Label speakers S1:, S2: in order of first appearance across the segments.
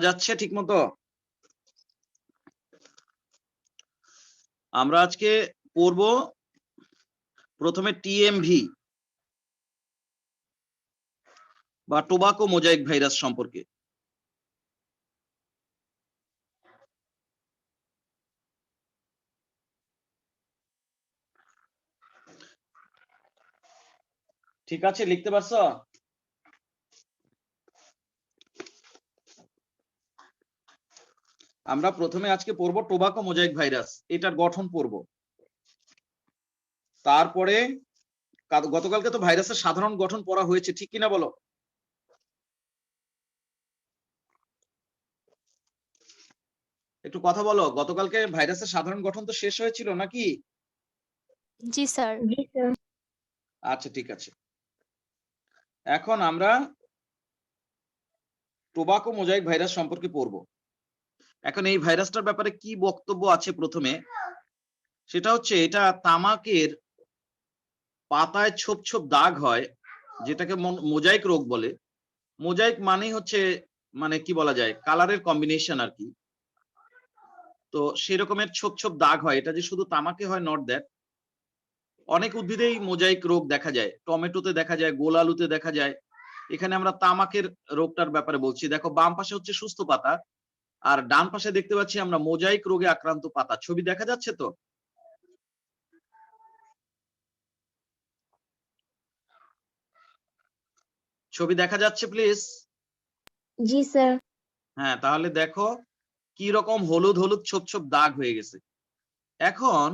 S1: যাচ্ছে ঠিক মতো? আমরা আজকে পড়ব প্রথমে টিএমভি বা টোবাকো মোজাইক ভাইরাস সম্পর্কে। ঠিক আছে, লিখতে পারছো? আমরা প্রথমে আজকে পড়ব টোবাকো মোজাইক ভাইরাস, এটার গঠন পড়ব। তারপরে গতকালকে তো ভাইরাসের সাধারণ গঠন পড়া হয়েছে, ঠিক কিনা বলো? একটু কথা বলো, গতকালকে ভাইরাসের সাধারণ গঠন তো শেষ হয়েছিল নাকি?
S2: জি স্যার।
S1: আচ্ছা ঠিক আছে, এখন আমরা টোবাকো মোজাইক ভাইরাস সম্পর্কে পড়ব। এখন এই ভাইরাসটার ব্যাপারে কি বক্তব্য আছে প্রথমে, সেটা হচ্ছে এটা তামাকের পাতায় ছোপ ছোপ দাগ হয়, যেটাকে মোজাইক রোগ বলে। মোজাইক মানেই হচ্ছে মানে কি বলা যায়, কালারের কম্বিনেশন আর কি। তো সেরকমের ছোপ ছোপ দাগ হয়, এটা যে শুধু তামাকে হয় নট দ্যাট, অনেক উদ্ভিদেই মোজাইক রোগ দেখা যায়। টমেটোতে দেখা যায়, গোল আলুতে দেখা যায়। এখানে আমরা তামাকের রোগটার ব্যাপারে বলছি। দেখো বাম পাশে হচ্ছে সুস্থ পাতা, আর ডান পাশে দেখতে পাচ্ছি আমরা মোজাইক রোগে আক্রান্ত পাতা। ছবি দেখা যাচ্ছে তো? ছবি দেখা যাচ্ছে প্লিজ?
S3: G sir.
S1: হ্যাঁ, তাহলে দেখো কি রকম হলুদ হলুদ ছোপ ছোপ দাগ হয়ে গেছে। এখন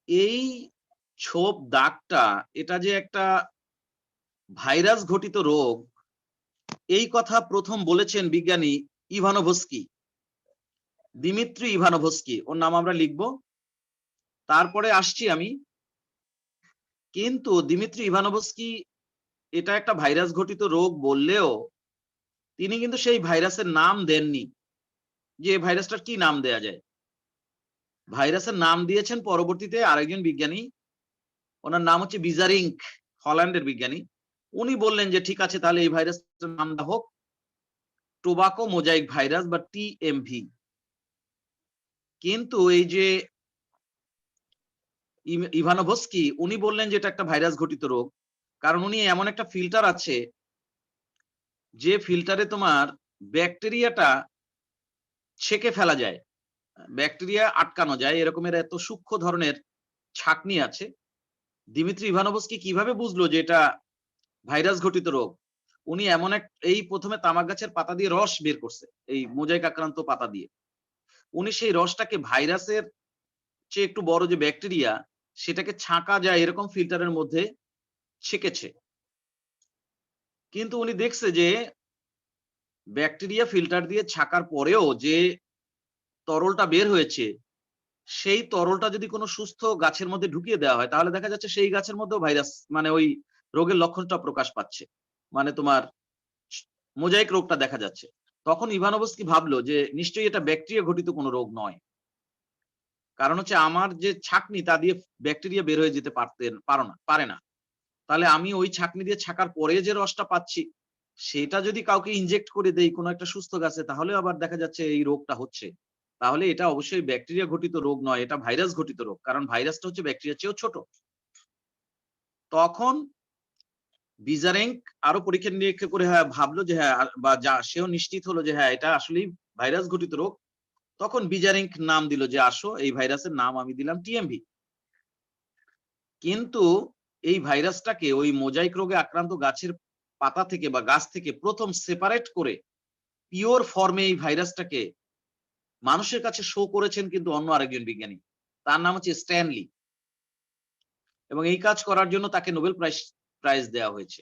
S1: এই ছোপ দাগটা, এটা যে একটা ভাইরাস ঘটিত রোগ, এই কথা প্রথম বলেছেন বিজ্ঞানী ইভানোভস্কি, দিমিত্রি ইভানোভস্কি, ওর নাম আমরা লিখব, তারপরে আসছি আমি। কিন্তু দিমিত্রি ইভানোভস্কি এটা একটা ভাইরাস ঘটিত রোগ বললেও তিনি কিন্তু সেই ভাইরাসের নাম দেননি, যে ভাইরাসটার কি নাম দেয়া যায়। ভাইরাসের নাম দিয়েছেন পরবর্তীতে আরেকজন বিজ্ঞানী, ওনার নাম হচ্ছে বিজারিঙ্ক, হল্যান্ডের বিজ্ঞানী। উনি বললেন যে ঠিক আছে, তাহলে এই ভাইরাসটার নামটা হোক টোবাকো মোজাইক ভাইরাস বা টিএমভি। কিন্তু এই যে ইভানোভস্কি, উনি বললেন যে এটা একটা ভাইরাস ঘটিত রোগ, কারণ উনি এমন একটা ফিল্টার আছে যে ফিল্টারে তোমার ব্যাকটেরিয়াটা ছেঁকে ফেলা যায়, ব্যাকটেরিয়া আটকানো যায়, এরকমের এত সূক্ষ্ম ধরনের ছাঁকনি আছে। দিমিত্রি ইভানোভস্কি কিভাবে বুঝলো যে এটা ভাইরাস ঘটিত রোগ? উনি এমন এক, এই প্রথমে তামাক গাছের পাতা দিয়ে রস বের করছে, এই মোজাইক আক্রান্ত পাতা দিয়ে। উনি সেই রসটাকে ভাইরাসের চেয়ে একটু বড় যে ব্যাকটেরিয়া, সেটাকে ছাঁকা যায় এরকম ফিল্টারের মধ্যে ছেঁকেছে। কিন্তু উনি দেখছে যে ব্যাকটেরিয়া ফিল্টার দিয়ে ছাকার পরেও যে তরলটা বের হয়েছে, সেই তরলটা যদি কোনো সুস্থ গাছের মধ্যে ঢুকিয়ে দেওয়া হয়, তাহলে দেখা যাচ্ছে সেই গাছের মধ্যেও ভাইরাস মানে ওই রোগের লক্ষণটা প্রকাশ পাচ্ছে, মানে তোমার মোজাইক রোগটা দেখা যাচ্ছে। তখন ইভানোভস্কি ভাবলো যে নিশ্চয়ই এটা ব্যাকটেরিয়া ঘটিত কোনো রোগ নয়, কারণ হচ্ছে আমার যে ছাঁকনি তা দিয়ে ব্যাকটেরিয়া বের হয়ে যেতে পারে না। তাহলে আমি ওই ছাঁকনি দিয়ে ছাকার পরে যে রসটা পাচ্ছি, সেটা যদি কাউকে ইনজেক্ট করে দেই কোনো একটা সুস্থ গাছে, তাহলে আবার দেখা যাচ্ছে এই রোগটা হচ্ছে। তাহলে এটা অবশ্যই ব্যাকটেরিয়া ঘটিত রোগ নয়, এটা ভাইরাস ঘটিত রোগ, কারণ ভাইরাসটা হচ্ছে ব্যাকটেরিয়ার চেয়েও ছোট। তখন বিজারেঙ্ক আরো পরীক্ষা নিরীক্ষা করে ভাবলো যে হ্যাঁ, বা যা সেও নিশ্চিত হলো যে হ্যাঁ এটা আসলেই ভাইরাস ঘটিত রোগ। তখন বিজারেঙ্ক নাম দিল যে আসো, এই ভাইরাসের নাম আমি দিলাম টিএমভি। কিন্তু এই ভাইরাসটাকে ওই মোজাইক রোগে আক্রান্ত গাছের পাতা থেকে বা গাছ থেকে প্রথম সেপারেট করে পিওর ফর্মে এই ভাইরাসটাকে মানুষের কাছে শো করেছেন কিন্তু অন্য আরেকজন বিজ্ঞানী, তার নাম হচ্ছে স্ট্যানলি। এবং এই কাজ করার জন্য তাকে নোবেল প্রাইজ দেওয়া হয়েছে।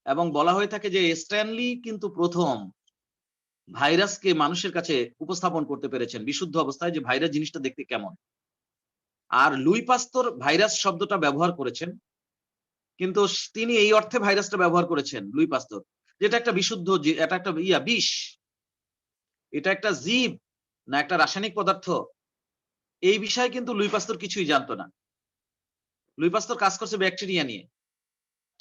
S1: এবং বলা হয়ে থাকে যে স্ট্যানলি কিন্তু প্রথম ভাইরাসকে মানুষের কাছে উপস্থাপন করতে পেরেছেন বিশুদ্ধ অবস্থায়, যে ভাইরাস জিনিসটা দেখতে কেমন। আর লুই পাস্তর ভাইরাস শব্দটা ব্যবহার করেছেন, কিন্তু তিনি এই অর্থে ভাইরাসটা ব্যবহার করেছেন লুই পাস্তর, যেটা একটা বিশুদ্ধ, এটা একটা বিষ, এটা একটা জীব না একটা রাসায়নিক পদার্থ, এই বিষয়ে কিন্তু লুই পাস্তর কিছুই জানতো না। লুই পাস্তর কাজ করছে ব্যাকটেরিয়া নিয়ে,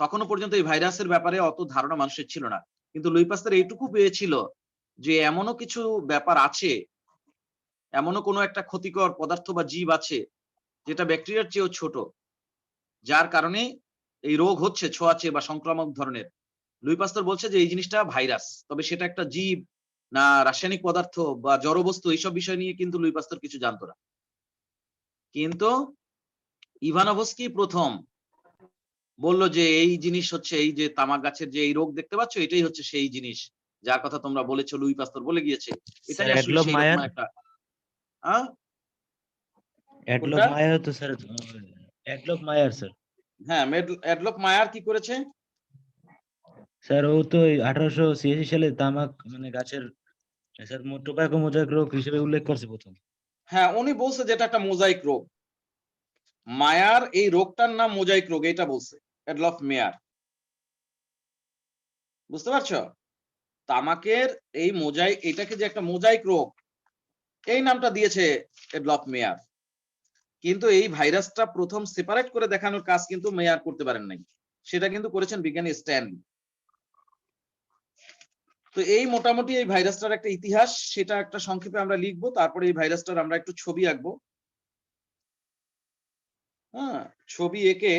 S1: তখনও পর্যন্ত এই ভাইরাসের ব্যাপারে অত ধারণা মানুষের ছিল না। কিন্তু লুই পাস্তার এইটুকু পেয়েছিল যে এমনও কিছু ব্যাপার আছে, এমনও কোনো একটা ক্ষতিকর পদার্থ বা জীব আছে যেটা ব্যাকটেরিয়ার চেয়েও ছোট, যার কারণে এই রোগ হচ্ছে ছোঁয়াচে বা সংক্রামক ধরনের। লুই পাস্তুর বলছে যে এই জিনিসটা ভাইরাস, তবে সেটা একটা জীব না রাসায়নিক পদার্থ বা জড়বস্তু, এইসব বিষয় নিয়ে কিন্তু লুই পাস্তুর কিছু জানতো না। কিন্তু ইভানোভস্কি প্রথম বলল যে এই জিনিস হচ্ছে, এই যে তামাক গাছের যে এই রোগ দেখতে পাচ্ছ, এটাই হচ্ছে সেই জিনিস যার কথা তোমরা বলেছো, লুই পাস্তুর বলে গিয়েছে।
S4: স্যার
S1: এটাই আসলে
S4: অ্যাডলফ
S1: সেই রকম
S4: মায়ার,
S1: একটা
S4: অ্যাডলফ
S1: কোনটা?
S4: মায়ার তো স্যার, অ্যাডলফ মায়ার স্যার।
S1: হ্যাঁ, অ্যাডলফ মায়ার কি করেছে?
S4: স্যার ও তো 1886 সালে তামাক মানে গাছের স্যার টোব্যাকো মোজাইক রোগ হিসেবে উল্লেখ করছে প্রথম।
S1: হ্যাঁ, উনি বলছে যেটা একটা মোজাইক রোগ। মায়ার এই রোগটার নাম মোজাইক রোগ, এটা বলছে অ্যাডলফ মেয়ার। বুঝতে পারছো? তামাকের এই এটাকে যে একটা মোজাইক রোগ, এই নামটা দিয়েছে অ্যাডলফ মেয়ার। কিন্তু এই ভাইরাসটা প্রথম সেপারেট করে দেখানোর কাজ কিন্তু মেয়ার করতে পারেন নাই, সেটা কিন্তু করেছেন বিজ্ঞানী স্ট্যানলি। তো এই মোটামুটি এই ভাইরাসটার একটা ইতিহাস, সেটা একটা সংক্ষেপে আমরা লিখবো, তারপরে এই ভাইরাসটার আমরা একটু ছবি আঁকবো। হ্যাঁ, ছবি এঁকে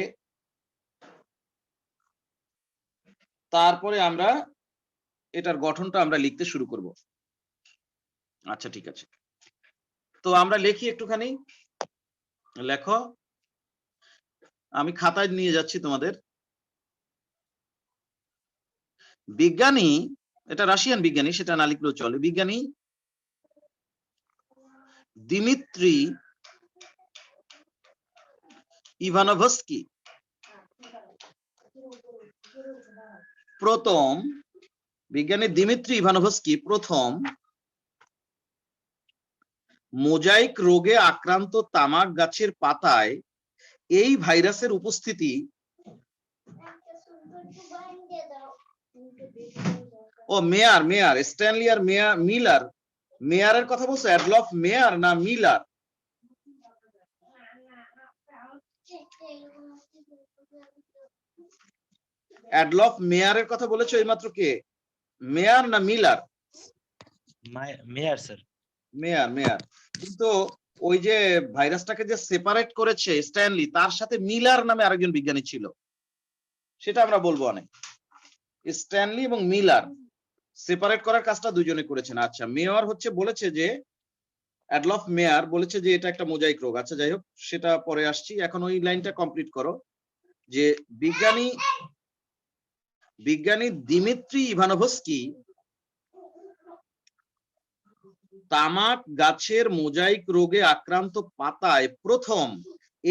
S1: তারপরে আমরা এটার গঠনটা আমরা লিখতে শুরু করব। আচ্ছা, ঠিক আছে, তো আমরা লিখি একটুখানি। লেখো, আমি খাতায় নিয়ে যাচ্ছি তোমাদের। বিজ্ঞানী, এটা রাশিয়ান বিজ্ঞানী, সেটা না লিখলেও চলে। বিজ্ঞানী দিমিত্রি ইভানোভস্কি প্রথম, বিজ্ঞানী দিমিত্রি ইভানোভস্কি প্রথম মোজাইক রোগে আক্রান্ত তামাক গাছের পাতায় এই ভাইরাসের উপস্থিতি মেয়ার স্ট্যানলি আর মিলার, মেয়ারের কথা বলছো? অ্যাডলফ মেয়ার না মিলার? অ্যাডলফ মেয়ারের কথা বলেছো এইমাত্র, কে? মেয়ার না মিলার?
S4: মেয়ার স্যার।
S1: মেয়ার। কিন্তু ওই যে ভাইরাসটাকে যে সেপারেট করেছে স্ট্যানলি, তার সাথে মিলার নামে আরেকজন বিজ্ঞানী ছিল, সেটা আমরা বলবো অনেক। স্ট্যানলি এবং মিলার সেপারেট করার কাজটা দুজনে করেছেন। আচ্ছা, মেয়ার হচ্ছে বলেছে যে, অ্যাডলফ মেয়ার বলেছে যে এটা একটা মোজাইক রোগ। আচ্ছা, যাই হোক, সেটা পরে আসছি, এখন ওই লাইনটা কমপ্লিট করো যে বিজ্ঞানী দিমিত্রি ইভানোভস্কি তামাক গাছের মোজাইক রোগে আক্রান্ত পাতায় প্রথম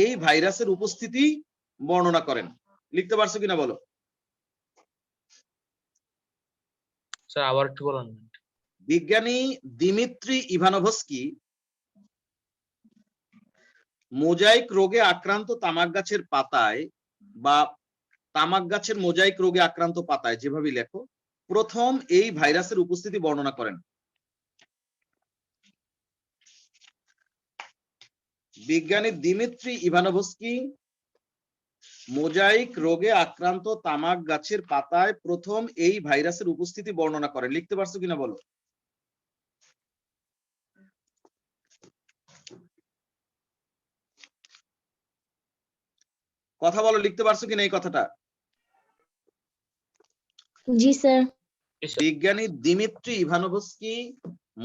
S1: এই ভাইরাসের উপস্থিতি বর্ণনা করেন। লিখতে পারছো কিনা বলো?
S5: স্যার আবার একটু বলুন।
S1: বিজ্ঞানী দিমিত্রি ইভানোভস্কি মোজাইক রোগে আক্রান্ত তামাক গাছের পাতায় বা তামাক গাছের মোজাইক রোগে আক্রান্ত পাতায়, যেভাবে লেখো, প্রথম এই ভাইরাসের উপস্থিতি বর্ণনা করেন। বিজ্ঞানী দিমিত্রি ইভানোভস্কি মোজাইক রোগে আক্রান্ত তামাক গাছের পাতায় প্রথম এই ভাইরাসের উপস্থিতি বর্ণনা করেন। লিখতে পারছো কিনা বলো? কথা বলো, লিখতে পারছো কিনা এই কথাটা?
S3: जी सर।
S1: বিজ্ঞানী দিমিত্রি ইভানোভস্কি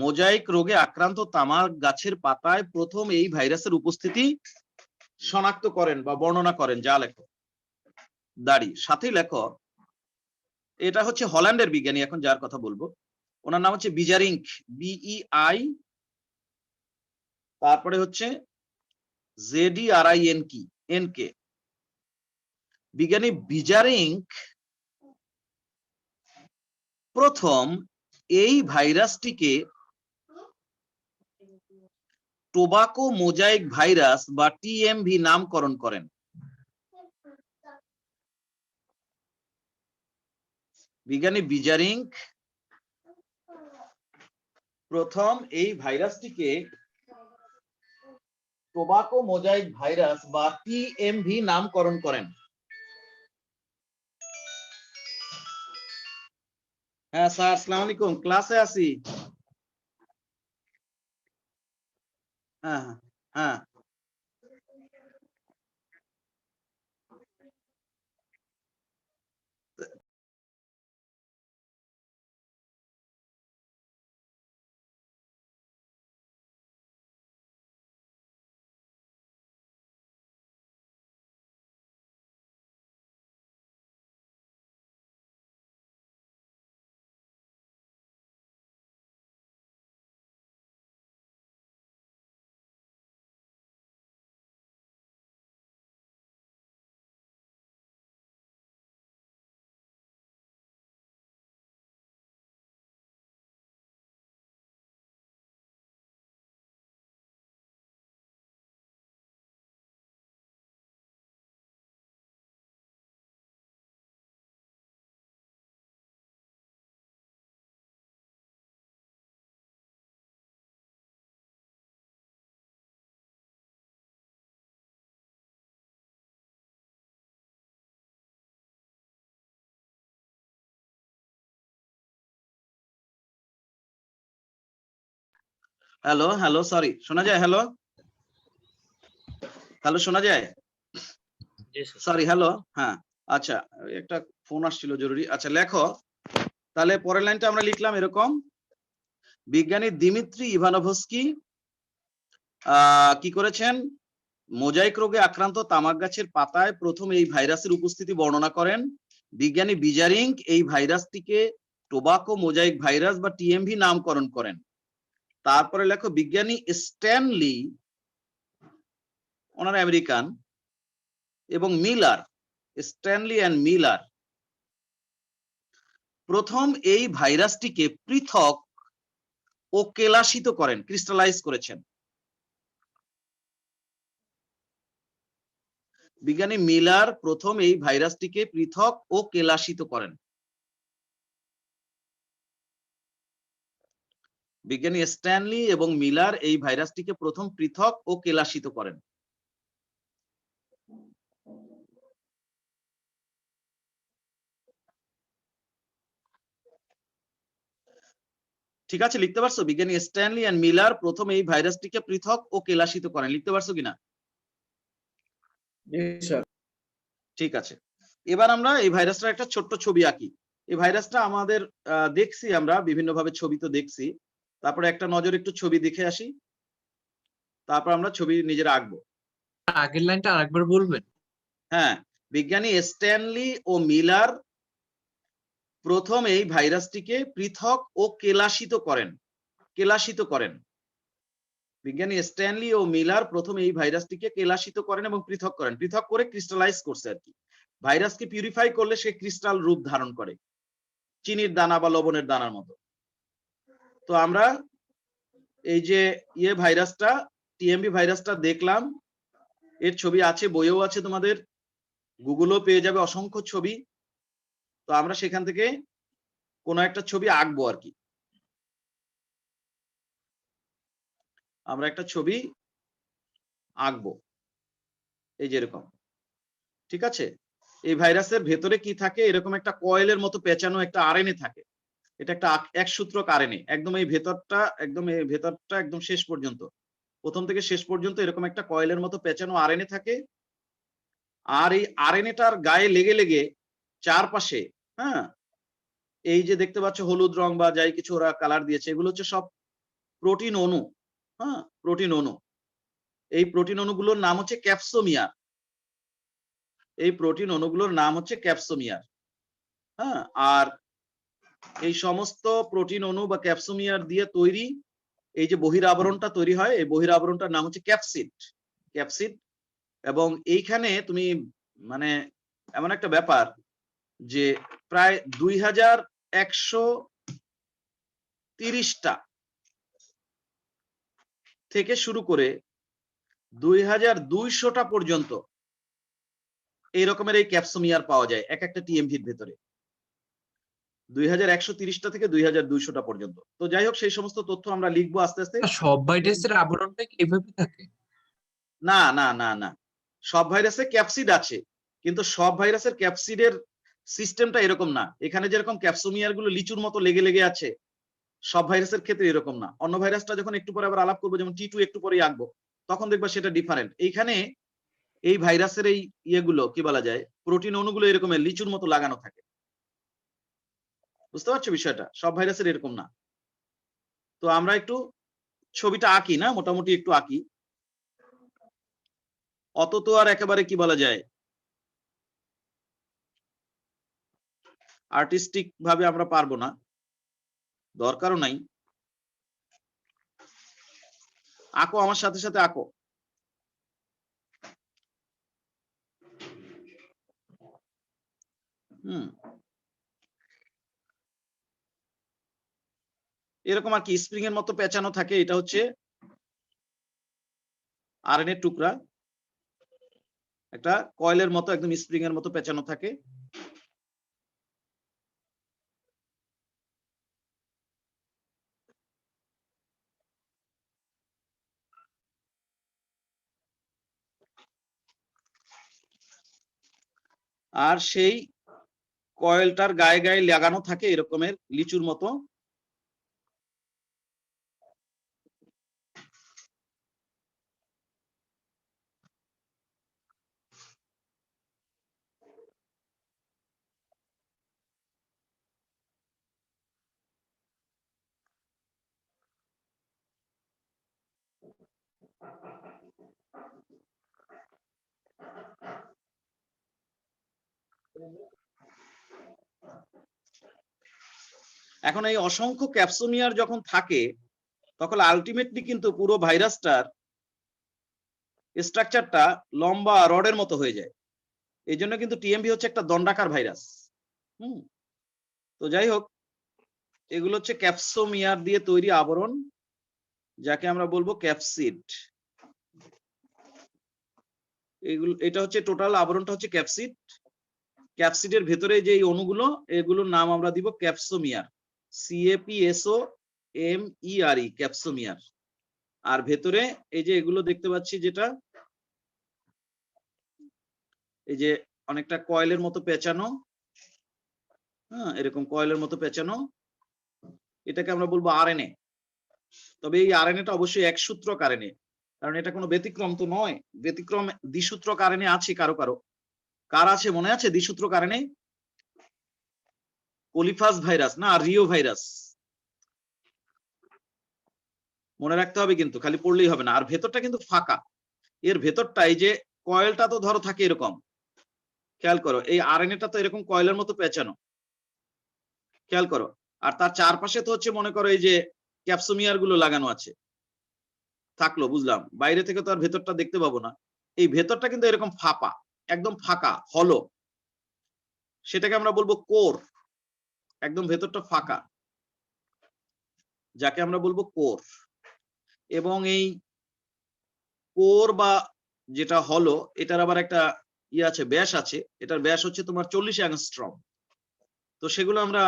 S1: মোজাইক রোগে আক্রান্ত তামাক গাছের পাতায় প্রথম এই ভাইরাসের উপস্থিতি শনাক্ত করেন বা বর্ণনা করেন। যা লেখো, দাঁড়ি সাথে লেখো। এটা হচ্ছে হল্যান্ডের বিজ্ঞানী, এখন যার কথা বলবো ওনার নাম হচ্ছে বিজারিঙ্ক, BEI, তারপরে হচ্ছে ZERINK। বিজ্ঞানী বিজারিঙ্ক প্রথম এই ভাইরাসটিকে টোবাকো মোজাইক ভাইরাস বা TMV নামকরণ করেন। বিজ্ঞানী বিজারিঙ্ক প্রথম এই ভাইরাসটিকে টোবাকো মোজাইক ভাইরাস বা TMV নামকরণ করেন। হ্যাঁ স্যার, আসসালামু আলাইকুম, ক্লাসে আছি। হ্যাঁ হ্যাঁ হ্যাঁ। হ্যালো হ্যালো, সরি, শোনা যায়? হ্যালো হ্যালো, শোনা যায়?
S5: জি স্যার।
S1: Sorry, hello. হ্যাঁ, আচ্ছা, একটা ফোন আসছিল জরুরি। আচ্ছা লেখো, তাহলে পরের লাইনটা আমরা লিখলাম এরকম: বিজ্ঞানী দিমিত্রি ইভানোভস্কি কি করেছেন? মোজাইক রোগে আক্রান্ত তামাক গাছের পাতায় প্রথম এই ভাইরাসের উপস্থিতি বর্ণনা করেন। বিজ্ঞানী বিজারিং এই ভাইরাসটিকে টোবাকো মোজাইক ভাইরাস বা টিএমভি নামকরণ করেন। তারপরে লেখো, বিজ্ঞানী স্ট্যানলি, ওনারা আমেরিকান, এবং মিলার, স্ট্যানলি অ্যান্ড মিলার প্রথম এই ভাইরাসটিকে পৃথক ও কেলাসিত করেন, ক্রিস্টালাইজ করেছেন। বিজ্ঞানী মিলার প্রথম এই ভাইরাসটিকে পৃথক ও কেলাসিত করেন। বিজ্ঞানী স্ট্যানলি এবং মিলার এই ভাইরাসটিকে প্রথম পৃথক ও কেলাসিত করেন। ঠিক আছে, লিখতে পারছো? বিজ্ঞানী স্ট্যানলি এন্ড মিলার প্রথম এই ভাইরাসটিকে পৃথক ও কেলাসিত করেন। লিখতে পারছো কিনা? ঠিক আছে, এবার আমরা এই ভাইরাসটার একটা ছোট্ট ছবি আঁকি। এই ভাইরাসটা আমাদের দেখছি আমরা বিভিন্ন ভাবে, ছবি তো দেখছি, তারপরে একটা নজর একটু ছবি দেখে আসি, তারপর আমরা ছবি নিজেরা আঁকবো।
S5: আগের লাইনটা আরেকবার বলবেন?
S1: হ্যাঁ, বিজ্ঞানী স্ট্যানলি ও মিলার প্রথম এই ভাইরাসটিকে পৃথক ও কেলাসিত করেন। কেলাসিত করেন। বিজ্ঞানী স্ট্যানলি ও মিলার প্রথম এই ভাইরাসটিকে কেলাসিত করেন এবং পৃথক করেন। পৃথক করে ক্রিস্টালাইজ করছে আর কি। ভাইরাসকে পিউরিফাই করলে সে ক্রিস্টাল রূপ ধারণ করে, চিনির দানা বা লবণের দানার মতো। তো আমরা এই যে ভাইরাসটা, টিএমভি ভাইরাসটা দেখলাম, এর ছবি আছে, বইও আছে, তোমাদের গুগলও পেয়ে যাবে অসংখ্য ছবি। তো আমরা সেখান থেকে কোনো একটা ছবি আঁকবো আর কি। আমরা একটা ছবি আঁকবো এই যে এরকম। ঠিক আছে, এই ভাইরাসের ভেতরে কি থাকে? এরকম একটা কয়েলের মতো পেঁচানো একটা আরএনএ থাকে। এটা একটা এক সূত্রক আরএনএ, একদম এই ভেতরটা, একদম শেষ পর্যন্ত, প্রথম থেকে শেষ পর্যন্ত এরকম একটা কয়েলের মতো পেঁচানো আরএনএ থাকে। আর এই আরএনএটার গায়ে লেগে লেগে চারপাশে, হ্যাঁ, এই যে দেখতে পাচ্ছ হলুদ রং বা যাই কিছু ওরা কালার দিয়েছে, এগুলো হচ্ছে সব প্রোটিন অণু। হ্যাঁ, প্রোটিন অণু। এই প্রোটিন অণুগুলোর নাম হচ্ছে ক্যাপসোমিয়ার। এই প্রোটিন অণুগুলোর নাম হচ্ছে ক্যাপসোমিয়ার। হ্যাঁ, আর এই সমস্ত প্রোটিন অণু বা ক্যাপসোমিয়ার দিয়ে তৈরি এই যে বহিরাবরণটা তৈরি হয়, এই বহিরাবরণটার নাম হচ্ছে ক্যাপসিড। ক্যাপসিড। এবং এইখানে তুমি মানে এমন একটা ব্যাপার যে প্রায় 2130টা থেকে শুরু করে 2200টা পর্যন্ত এই রকমের এই ক্যাপসোমিয়ার পাওয়া যায় এক একটা টিএমভির ভেতরে। 2130টা থেকে 2200টা পর্যন্ত। তো যাই হোক, সেই সমস্ত তথ্য আমরা লিখবো আস্তে আস্তে।
S5: সব ভাইরাসের আবরণটা কি এভাবে থাকে?
S1: না না না না, সব ভাইরাসে ক্যাপসিড আছে, কিন্তু সব ভাইরাসের ক্যাপসিডের সিস্টেমটা এরকম না। এখানে যেরকম ক্যাপসোমিয়ার গুলো লিচুর মতো লেগে লেগে আছে, সব ভাইরাসের ক্ষেত্রে এরকম না। অন্য ভাইরাসটা যখন একটু পরে আবার আলাপ করবো, যেমন T2 একটু পরেই আঁকবো, তখন দেখবা সেটা ডিফারেন্ট। এইখানে এই ভাইরাসের এই ইয়েগুলো কি বলা যায়, প্রোটিন অণুগুলো এরকম লিচুর মতো লাগানো থাকে। বুঝতে পারছো বিষয়টা? সব ভাইরাসের এরকম না। তো আমরা একটু ছবিটা আঁকি না, মোটামুটি একটু আঁকি। অত তো আর একেবারে কি বলা যায় আর্টিস্টিক ভাবে আমরা পারবো না, দরকারও নাই। আঁকো, আমার সাথে সাথে আঁকো। এরকম আর কি স্প্রিং এর মতো পেঁচানো থাকে। এটা হচ্ছে আরএনএ টুকরা, একটা কয়েলের মতো একদম স্প্রিং এর মতো পেঁচানো থাকে। আর সেই কয়েলটার গায়ে গায়ে লাগানো থাকে এরকমের লিচুর মতো এখন এই অসংখ্য ক্যাপসোমিয়ার যখন থাকে, তখন আলটিমেটলি কিন্তু পুরো ভাইরাসটার স্ট্রাকচারটা লম্বা রডের মতো হয়ে যায়। এই জন্য কিন্তু টিএমভি হচ্ছে একটা দণ্ডাকার ভাইরাস। তো যাই হোক, এগুলো হচ্ছে ক্যাপসোমিয়ার দিয়ে তৈরি আবরণ, যাকে আমরা বলবো ক্যাপসিড। এগুলো, এটা হচ্ছে টোটাল আবরণটা হচ্ছে ক্যাপসিড। ক্যাপসিডের ভেতরে যে এই অণুগুলো, এগুলোর নাম আমরা দিব ক্যাপসোমিয়ার, CAPSOMERE, ক্যাপসোমিয়ার। আর ভেতরে এই যে এগুলো দেখতে পাচ্ছি, যেটা এই যে অনেকটা কয়েলের মতো পেঁচানো, হ্যাঁ এরকম কয়েলের মতো পেঁচানো, এটাকে আমরা বলবো আরএনএ। তবে এই আরএনএটা অবশ্যই একসূত্রক আরএনএ, কারণ এটা কোনো ব্যতিক্রম তো নয়। ব্যতিক্রম দ্বিসূত্রক আরএনএ আছে কারো কারো। কার আছে মনে আছে দ্বিসূত্রক আরএনএ? পলিফাস ভাইরাস না রিও ভাইরাস, মনে রাখতে হবে কিন্তু, খালি পড়লেই হবে না। আর ভেতরটা কিন্তু ফাঁকা, এর ভেতরটা এই যে কয়েলটা তো ধরো থাকে এরকম, খেয়াল করো এই আরএনএটা তো এরকম কয়েলের মতো পেঁচানো, খেয়াল করো। আর তার চারপাশে তো হচ্ছে মনে করো এই যে ক্যাপসোমিয়ার গুলো লাগানো আছে। থাকলো, বুঝলাম, বাইরে থেকে তো আর ভেতরটা দেখতে পাবো না। এই ভেতরটা কিন্তু এরকম ফাঁপা, একদম ফাঁকা, হলো, সেটাকে আমরা বলবো কোর। একদম ভেতরটা ফাঁকা, যাকে আমরা বলবো কোর। এবং এই কোর বা যেটা হলো, এটার আবার একটা ইয়ে আছে, ব্যাস আছে। এটার ব্যাস হচ্ছে তোমার 40 অ্যাংস্ট্রম। তো সেগুলো আমরা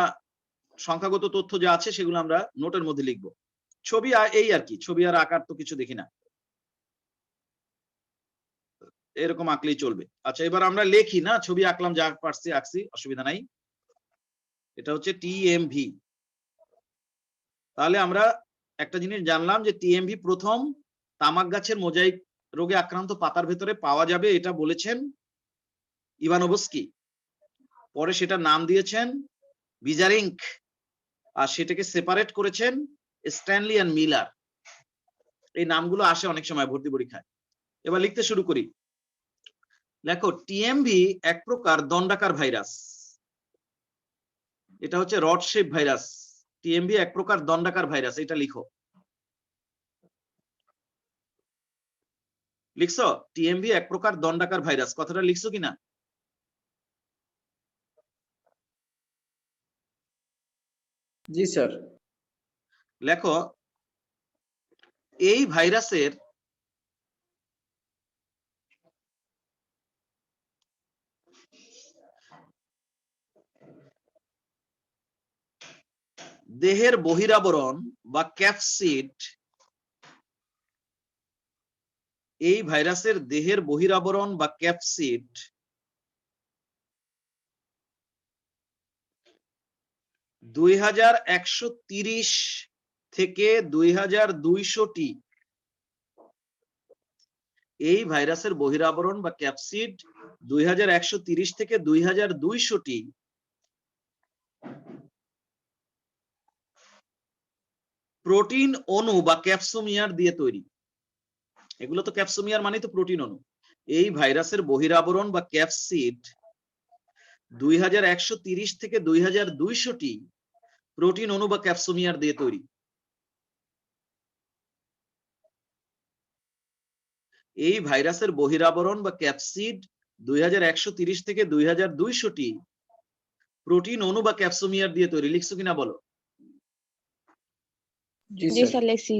S1: সংখ্যাগত তথ্য যা আছে সেগুলো আমরা নোটের মধ্যে লিখবো। ছবি এই আর কি, ছবি আর আকার তো কিছু দেখি না, এরকম আঁকলেই চলবে। আচ্ছা, এবার আমরা লেখি না, ছবি আঁকলাম, যা পারছি আঁকছি, অসুবিধা নাই। এটা হচ্ছে টিএমভি। তাহলে আমরা একটা জিনিস জানলাম যে টিএমভি প্রথম তামাক গাছের মোজাইক রোগে আক্রান্ত পাতার ভেতরে পাওয়া যাবে, এটা বলেছেন ইভানোভস্কি। পরে সেটা নাম দিয়েছেন বিজারিঙ্ক, আর সেটাকে সেপারেট করেছেন স্ট্যানলি এন্ড মিলার। এই নামগুলো আসে অনেক সময় ভর্তি পরীক্ষায়। এবার লিখতে শুরু করি। দেখো, টিএমভি এক প্রকার দণ্ডাকার ভাইরাস। এটা হচ্ছে রড শেপ ভাইরাস। টিএমভি এক প্রকার দণ্ডাকার ভাইরাস, এটা লিখো। লিখছো? টিএমভি এক প্রকার দণ্ডাকার ভাইরাস, কথাটা লিখছো কিনা?
S5: জি স্যার।
S1: লেখো, এই ভাইরাসের দেহের বহিরাবরণ বা ক্যাপসিড, এই ভাইরাসের দেহের বহিরাবরণ বা ক্যাপসিড 2130 থেকে 2200টি এই ভাইরাসের বহিরাবরণ বা ক্যাপসিড 2130 থেকে 2200টি প্রোটিন অণু বা ক্যাপসোমিয়ার দিয়ে তৈরি। এগুলো তো ক্যাপসোমিয়ার মানে তো প্রোটিন অণু। এই ভাইরাসের বহিরাবরণ বা ক্যাপসিড 2130 থেকে 2200টি প্রোটিন অণু বা ক্যাপসোমিয়ার দিয়ে তৈরি। এই ভাইরাসের বহিরাবরণ বা ক্যাপসিড 2130 থেকে 2200টি প্রোটিন অণু বা ক্যাপসোমিয়ার দিয়ে তৈরি। লিখছো কিনা বলো?
S5: জি
S3: জি
S5: স্যার
S3: স্যার লেখছি।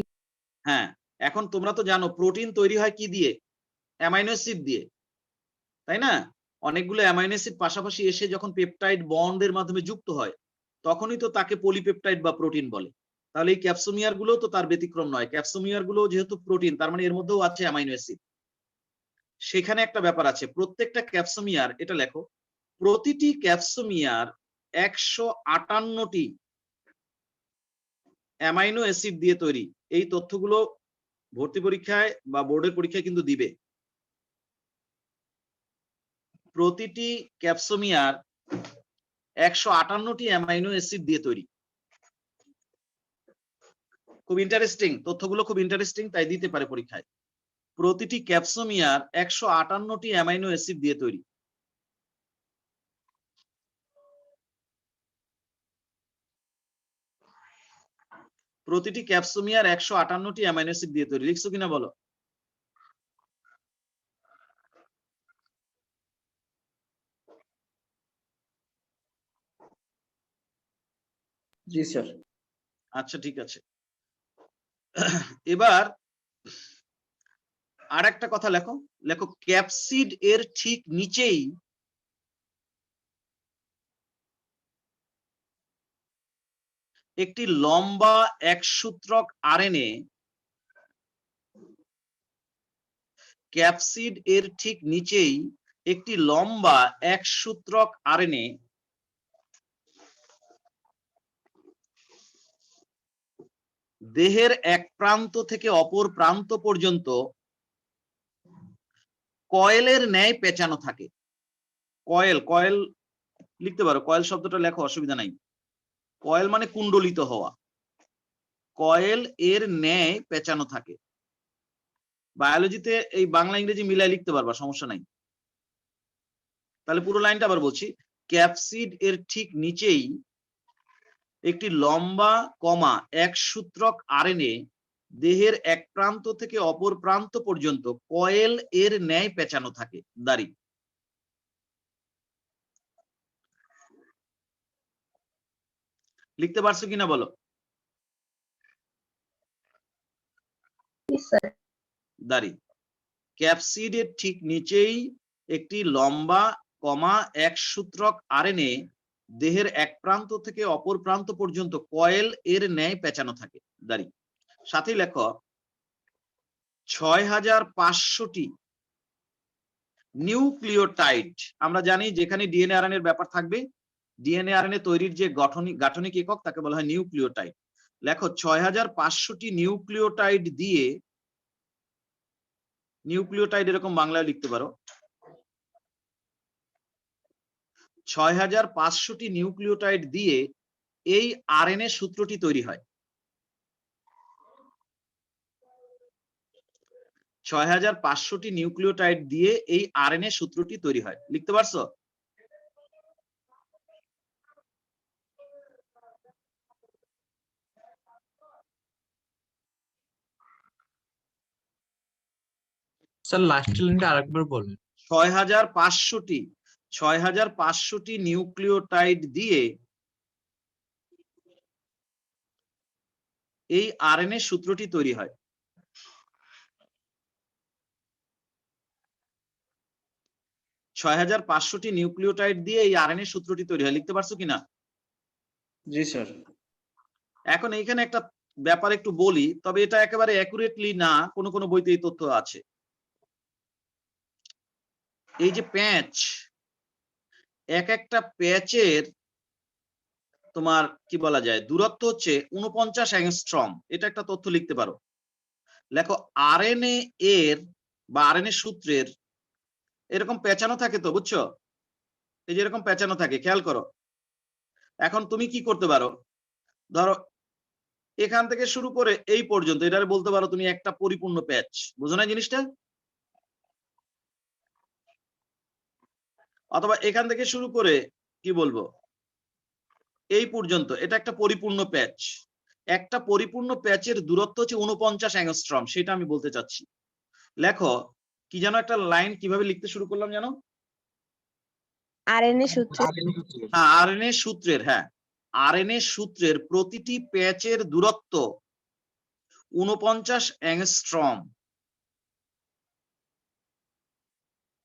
S1: হ্যাঁ, এখন তোমরা তো জানো প্রোটিন তৈরি হয় কি দিয়ে? অ্যামাইনো অ্যাসিড দিয়ে, তাই না? অনেকগুলো অ্যামাইনো অ্যাসিড পাশাপাশি এসে যখন পেপটাইড বন্ডের মাধ্যমে যুক্ত হয় তখনই তো তাকে পলিপেপটাইড বা প্রোটিন বলে। তাহলে এই ক্যাপসোমিয়ার গুলো তো তার ব্যতিক্রম নয়। ক্যাপসোমিয়ার গুলো যেহেতু প্রোটিন, তার মানে এর মধ্যেও আছে অ্যামাইনো অ্যাসিড। সেখানে একটা ব্যাপার আছে, প্রত্যেকটা ক্যাপসোমিয়ার, এটা লেখো, প্রতিটি ক্যাপসোমিয়ার 158টি অ্যামাইনো অ্যাসিড দিয়ে তৈরি। এই তথ্যগুলো ভর্তি পরীক্ষায় বা বোর্ডের পরীক্ষায় কিন্তু দিবে। প্রতিটি ক্যাপসোমিয়ার 158টি অ্যামাইনো অ্যাসিড দিয়ে তৈরি। খুব ইন্টারেস্টিং তথ্যগুলো, খুব ইন্টারেস্টিং, তাই দিতে পারে পরীক্ষায়। প্রতিটি ক্যাপসোমিয়ার 158টি অ্যামাইনো অ্যাসিড দিয়ে তৈরি। প্রতিটি ক্যাপসোমিয়ার 158টি অ্যামাইনো অ্যাসিড দিয়ে তৈরি। লিখছো কিনা বলো?
S5: জি স্যার
S1: আচ্ছা, ঠিক আছে। এবার আর একটা কথা লেখো, লেখো ক্যাপসিড এর ঠিক নিচেই একটি লম্বা একসূত্রক আরএনএ, ক্যাপসিড এর ঠিক নিচেই একটি লম্বা একসূত্রক আরএনএ দেহের এক প্রান্ত থেকে অপর প্রান্ত পর্যন্ত কয়েলের ন্যায় পেঁচানো থাকে। কয়েল, কয়েল লিখতে পারো, কয়েল শব্দটা লেখো, অসুবিধা নাই। কয়েল মানে কুণ্ডলিত হওয়া। কয়েল এর ন্যায় পেঁচানো থাকে। বায়োলজিতে এই বাংলা ইংরেজি মিলাই লিখতে পারবা, সমস্যা নাই। তাহলে পুরো লাইনটা আবার বলছি, ক্যাপসিড এর ঠিক নিচেই একটি লম্বা কমা একসূত্রক আরএনএ দেহের এক প্রান্ত থেকে অপর প্রান্ত পর্যন্ত কয়েল এর ন্যায় পেঁচানো থাকে। দাড়ি। লিখতে পারছো কিনা বলো?
S3: জি স্যার।
S1: দাড়ি। ক্যাপসিডের ঠিক নিচেই একটি লম্বা কমা একসূত্রক আরএনএ দেহের এক প্রান্ত থেকে অপর প্রান্ত পর্যন্ত কয়েল এর ন্যায় পেঁচানো থাকে। দাড়ি। সাথে লেখো 6500টি নিউক্লিওটাইড। আমরা জানি যেখানে ডিএনএ আরএনএ এর ব্যাপার থাকবে, ডিএনএ আরএনএ তৈরির যে গাঠনিক একক তাকে বলা হয় নিউক্লিওটাইড। লেখো 6500টি নিউক্লিওটাইড দিয়ে, নিউক্লিওটাইড এরকম বাংলায় লিখতে পারো, 6500টি নিউক্লিওটাইড দিয়ে এই আরএনএ সূত্রটি তৈরি হয়। 6500টি নিউক্লিওটাইড দিয়ে এই আরএনএ সূত্রটি তৈরি হয়। লিখতে পারছো?
S6: স্যার লাস্ট লাইনটা আরেকবার বলুন।
S1: 6500টি নিউক্লিওটাইড দিয়ে এই আরএনএ সূত্রটি তৈরি হয়। 6500টি নিউক্লিওটাইড দিয়ে এই আরএনএ সূত্রটি তৈরি হয়। লিখতে পারছো কিনা?
S5: জি স্যার
S1: এখন এইখানে একটা ব্যাপার একটু বলি, তবে এটা একেবারে অ্যাকুরেটলি না, কোন কোন বইতে এই তথ্য আছে। এই যে প্যাচ, এক একটা প্যাচের তোমার কি বলা যায় দূরত্ব হচ্ছে 49 অ্যাংস্ট্রম, এটা একটা তথ্য লিখতে পারো। লেখো আরএনএ এর বা আরএনএ সূত্রের এরকম পেঁচানো থাকে তো, বুঝছো? এই যে এরকম পেঁচানো থাকে, খেয়াল করো। এখন তুমি কি করতে পারো, ধরো এখান থেকে শুরু করে এই পর্যন্ত এটারে বলতে পারো তুমি একটা পরিপূর্ণ প্যাচ, বুঝো না জিনিসটা? অথবা এখান থেকে শুরু করে কি বলবো এই পর্যন্ত এটা একটা পরিপূর্ণ প্যাচ। একটা পরিপূর্ণ প্যাচের দূরত্ব হচ্ছে 49 অ্যাংস্ট্রম, সেটা আমি বলতে চাচ্ছি। লেখো কি যেন একটা লাইন কিভাবে লিখতে শুরু করলাম জানো?
S3: আরএনএ সূত্রে
S1: হ্যাঁ, আরএনএ সূত্রের, হ্যাঁ আরএনএ সূত্রের প্রতিটি প্যাচের দূরত্ব 49 অ্যাংস্ট্রম।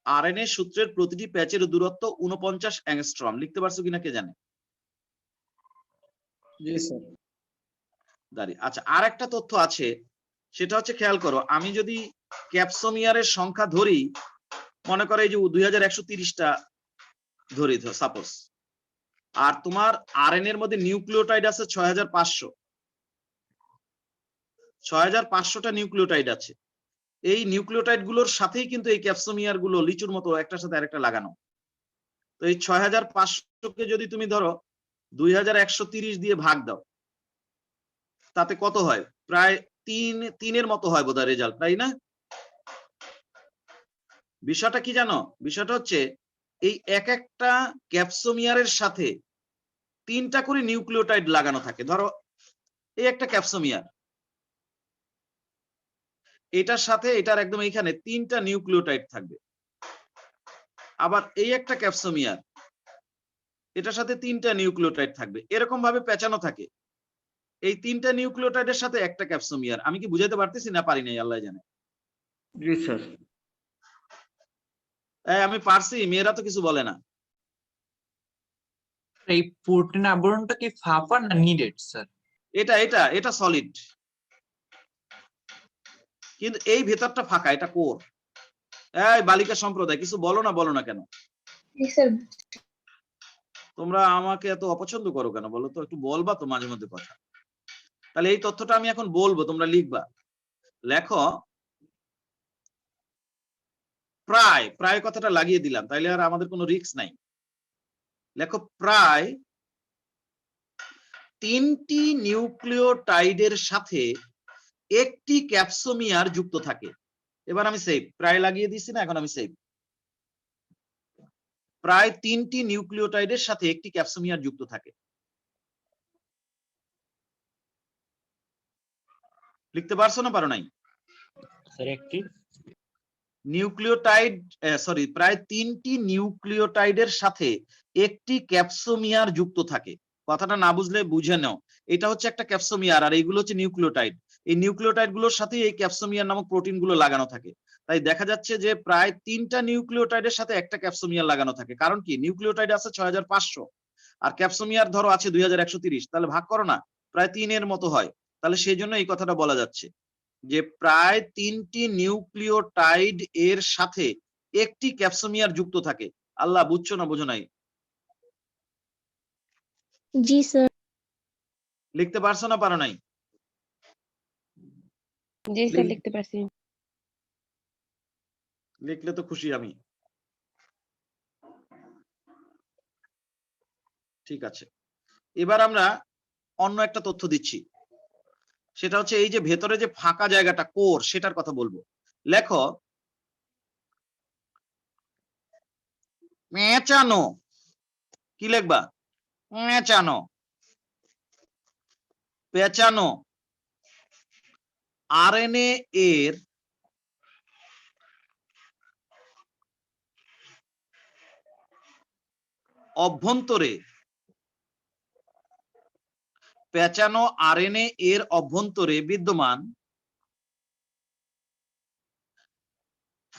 S1: আরএনএ সূত্রের প্রতিটি প্যাচের দূরত্ব 49 অ্যাংস্ট্রম। লিখতে পারছো কিনা কে জানে?
S5: জি স্যার।
S1: দাঁড়িয়ে আচ্ছা, আর একটা তথ্য আছে, সেটা হচ্ছে খেয়াল করো, আমি যদি ক্যাপসোমিয়ারের সংখ্যা ধরি, মনে করো এই যে 2130টা ধরি সাপোজ, আর তোমার আরএনএ এর মধ্যে নিউক্লিওটাইড আছে 6500টা নিউক্লিওটাইড আছে। এই নিউক্লিওটাইড গুলোর সাথেই কিন্তু এই ক্যাপসোমিয়ার গুলো লিচুর মতো একটার সাথে আরেকটা লাগানো। তো এই 6500কে যদি তুমি ধরো 2130 দিয়ে ভাগ দাও, তাতে কত হয়? প্রায় 3 মতো হয় বোধহয় রেজাল্ট, তাই না? বিষয়টা কি জানো? বিষয়টা হচ্ছে এই এক একটা ক্যাপসোমিয়ারের সাথে 3টা করে নিউক্লিওটাইড লাগানো থাকে। ধরো এই একটা ক্যাপসোমিয়ার, এটার সাথে এটার একদম এখানে 3টা নিউক্লিওটাইড থাকবে। আবার এই একটা ক্যাপসোমিয়ার, এটার সাথে 3টা নিউক্লিওটাইড থাকবে, এরকম ভাবে পেঁচানো থাকে। এই 3টা নিউক্লিওটাইডের সাথে একটা ক্যাপসোমিয়ার। আমি কি বুঝাতে পারতেছি না পারি নাই? আল্লাহ জানে।
S5: জি স্যার।
S1: আমি পারছি, মেয়েরা তো কিছু বলে না।
S6: এই প্রোটিন আবরণটা কি ফাঁপা না নিডেড স্যার?
S1: এটা এটা এটা সলিড, কিন্তু এই ভেতরটা ফাঁকা, এটা কোর। এই বালিকা সম্প্রদায় কিছু বলো না কেন?
S3: জি স্যার।
S1: তোমরা আমাকে এত অপছন্দ করো কেন বলো তো? একটু বলবা তো মাঝে মধ্যে কথা। তাহলে এই তথ্যটা আমি এখন বলবো, তোমরা লিখবা। লেখো প্রায়, প্রায় কথাটা লাগিয়ে দিলাম, তাইলে আর আমাদের কোনো রিস্ক নাই। লেখো প্রায় 3টি নিউক্লিওটাইডের সাথে একটি ক্যাপসোমিয়ার যুক্ত থাকে। এবার আমি সেভ, প্রায় লাগিয়ে দিছি না, এখন আমি সেভ। প্রায় 3টি নিউক্লিওটাইডের সাথে একটি ক্যাপসোমিয়ার যুক্ত থাকে। লিখতে পারছো না পারো নাই?
S4: স্যার একটি
S1: নিউক্লিওটাইড, সরি, প্রায় 3টি নিউক্লিওটাইডের সাথে একটি ক্যাপসোমিয়ার যুক্ত থাকে। কথাটা না বুঝলে বুঝে নাও, এটা হচ্ছে একটা ক্যাপসোমিয়ার আর এইগুলো হচ্ছে নিউক্লিওটাইড। এই নিউক্লিওটাইড গুলোর সাথে এই ক্যাপসোমিয়ার নামক প্রোটিন গুলো লাগানো থাকে। তাই দেখা যাচ্ছে যে প্রায় 3টা নিউক্লিওটাইডের সাথে একটা ক্যাপসোমিয়ার লাগানো থাকে। কারণ কি, নিউক্লিওটাইড আছে 6500 আর ক্যাপসোমিয়ার ধরো আছে 2130, তাহলে ভাগ করো না, প্রায় 3-এর মতো হয়। তাহলে সেই জন্য এই কথাটা বলা যাচ্ছে যে প্রায় 3টি নিউক্লিওটাইড এর সাথে একটি ক্যাপসোমিয়ার যুক্ত থাকে। আল্লাহ, বুঝছো না বুঝো নাই?
S2: জি স্যার।
S1: লিখতে পারছো না পারো নাই?
S3: জি স্যার, লিখতে পারছি।
S1: লিখলে তো খুশি আমি। ঠিক আছে, এবার আমরা অন্য একটা তথ্য দিচ্ছি, সেটা হচ্ছে এই যে ভেতরে যে ফাঁকা জায়গাটা কোর, সেটার কথা বলবো। লেখো পেঁচানো। কি লিখবা? পেঁচানো। পেঁচানো আরএনএ এর অভ্যন্তরে, পেঁচানো আরএনএ এর অভ্যন্তরে বিদ্যমান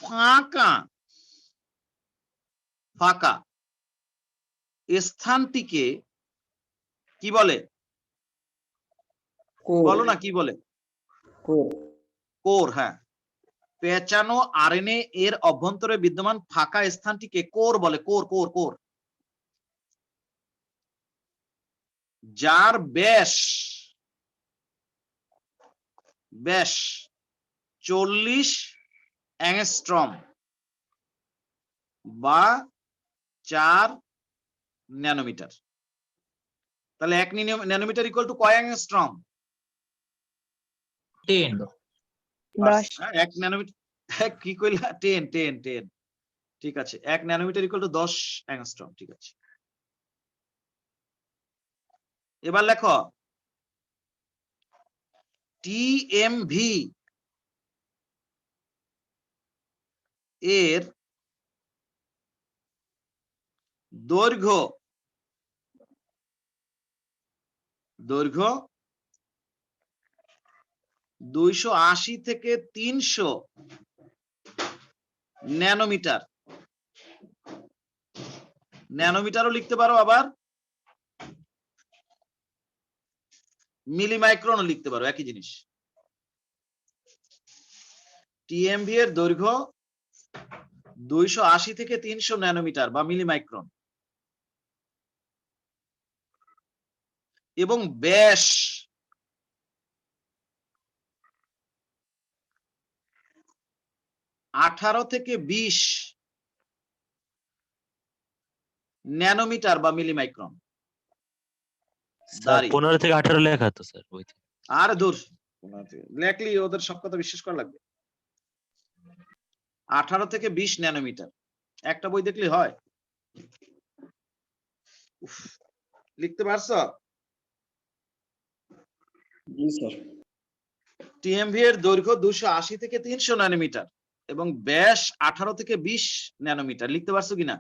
S1: ফাঁকা ফাঁকা স্থানটিকে কি বলে? বলো না, কি বলে?
S5: কোর।
S1: কোর। হ্যাঁ, পেঁচানো আরএনএ এর অভ্যন্তরে বিদ্যমান ফাঁকা স্থানটিকে কোর বলে। Core core core. যার ব্যাস 40 অ্যাংস্ট্রম বা 4 ন্যানোমিটার। তাহলে 1 ন্যানোমিটার ইকুয়াল টু কয় অ্যাংস্ট্রম?
S6: 10
S3: 10
S1: 1 ন্যানোমিটার কি কইলা? 10 ঠিক আছে, 1 ন্যানোমিটার ইকুয়াল টু 10 অ্যাংস্ট্রম। ঠিক আছে, এবার লেখো টিএমভি এর দৈর্ঘ্য 280 থেকে 300 ন্যানোমিটার। ন্যানোমিটারও লিখতে পারো, আবার মিলিমাইক্রনও লিখতে পারো, একই জিনিস। টিএমভি এর দৈর্ঘ্য 280 থেকে 300 ন্যানোমিটার বা মিলিমাইক্রন এবং ব্যাস 18 থেকে 20 ন্যানোমিটার বা মিলিমাইক্রন।
S4: স্যার
S1: দাঁড়ি
S4: 15 থেকে 18 লেখা তো স্যার বইতে।
S1: আর দূর, লেখলি ওদের সব কথা বিশ্বাস করা লাগবে। 18 থেকে 20 ন্যানোমিটার, একটা বই দেখলে হয়? উফ, লিখতে পারছো?
S5: জি স্যার।
S1: টিএমভি এর দৈর্ঘ্য 280 থেকে 300 ন্যানোমিটার এবং ব্যাস 18 থেকে 20 ন্যানোমিটার। লিখতে পারছো কিনা?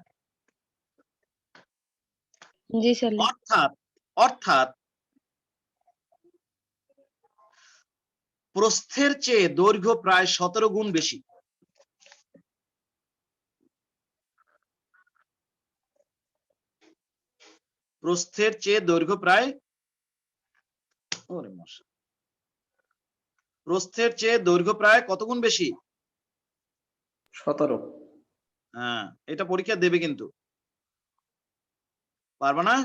S3: জি স্যার।
S1: অর্থাৎ প্রস্থের চেয়ে দৈর্ঘ্য প্রায় 17 গুণ বেশি। প্রস্থের চেয়ে দৈর্ঘ্য প্রায় কত গুণ বেশি?
S5: 17।
S1: হ্যাঁ, এটা পরীক্ষা দেবে কিন্তু, পারবা না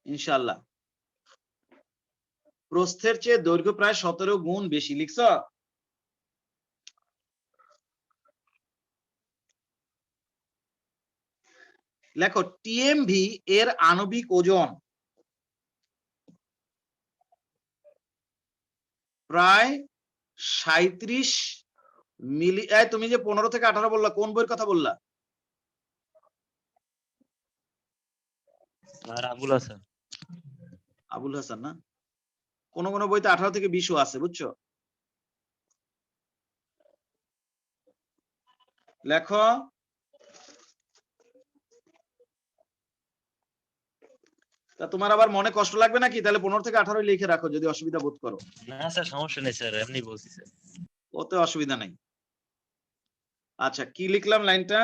S1: ইনশাআল্লাহ। প্রস্থের চেয়ে দৈর্ঘ্য প্রায় 17 গুণ বেশি। লিখছ? লেখো টিএমভি এর আণবিক ওজন প্রায় 37 মিলি। তুমি যে 15 থেকে 18 বললা, কোন বইয়ের কথা বললা?
S4: স্যার আবুল হাসান।
S1: আবুল হাসান না, কোন কোন বইতে 18 থেকে 20 আছে, বুঝছো? লেখো তা তোমার আবার মনে কষ্ট লাগবে নাকি? তাহলে 15 থেকে 18 লিখে রাখো যদি অসুবিধা বোধ করো।
S4: না স্যার সমস্যা নেই স্যার, এমনি বলছি স্যার।
S1: ওতে অসুবিধা নাই। আচ্ছা, কি লিখলাম লাইনটা?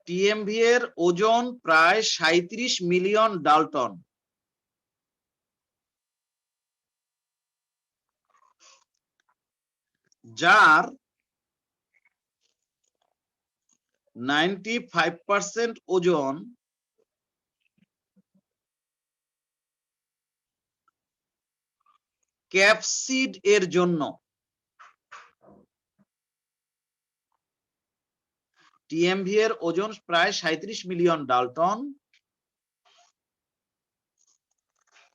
S1: টিএমভি এর ওজন প্রায় 37 মিলিয়ন ডাল্টন। যার 95% ওজন ক্যাপসিড এর জন্য। টিএমভি এর ওজন প্রায় 37 মিলিয়ন ডাল্টন,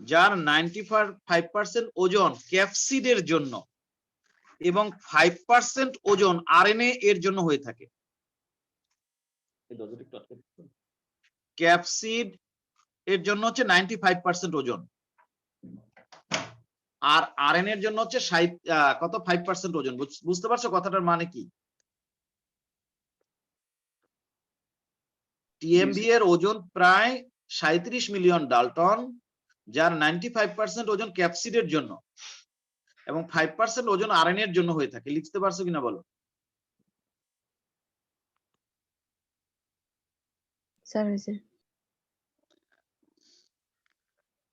S1: যার 95% ওজন ক্যাপসিড এর জন্য এবং 5% ওজন আরএনএ এর জন্য হয়ে থাকে। ক্যাপসিড এর জন্য হচ্ছে 95% ওজন, আর আরএনএ এর জন্য হচ্ছে 5% ওজন। বুঝতে পারছো কথাটার মানে কি? টিএমভি এর ওজন প্রায় 37 মিলিয়ন ডাল্টন, যার 95% ওজন ক্যাপসিডের জন্য এবং 5% ওজন আরএনএ এর জন্য হয়ে থাকে। লিখতে পারছো কিনা বলো?
S3: স্যার হয়েছে।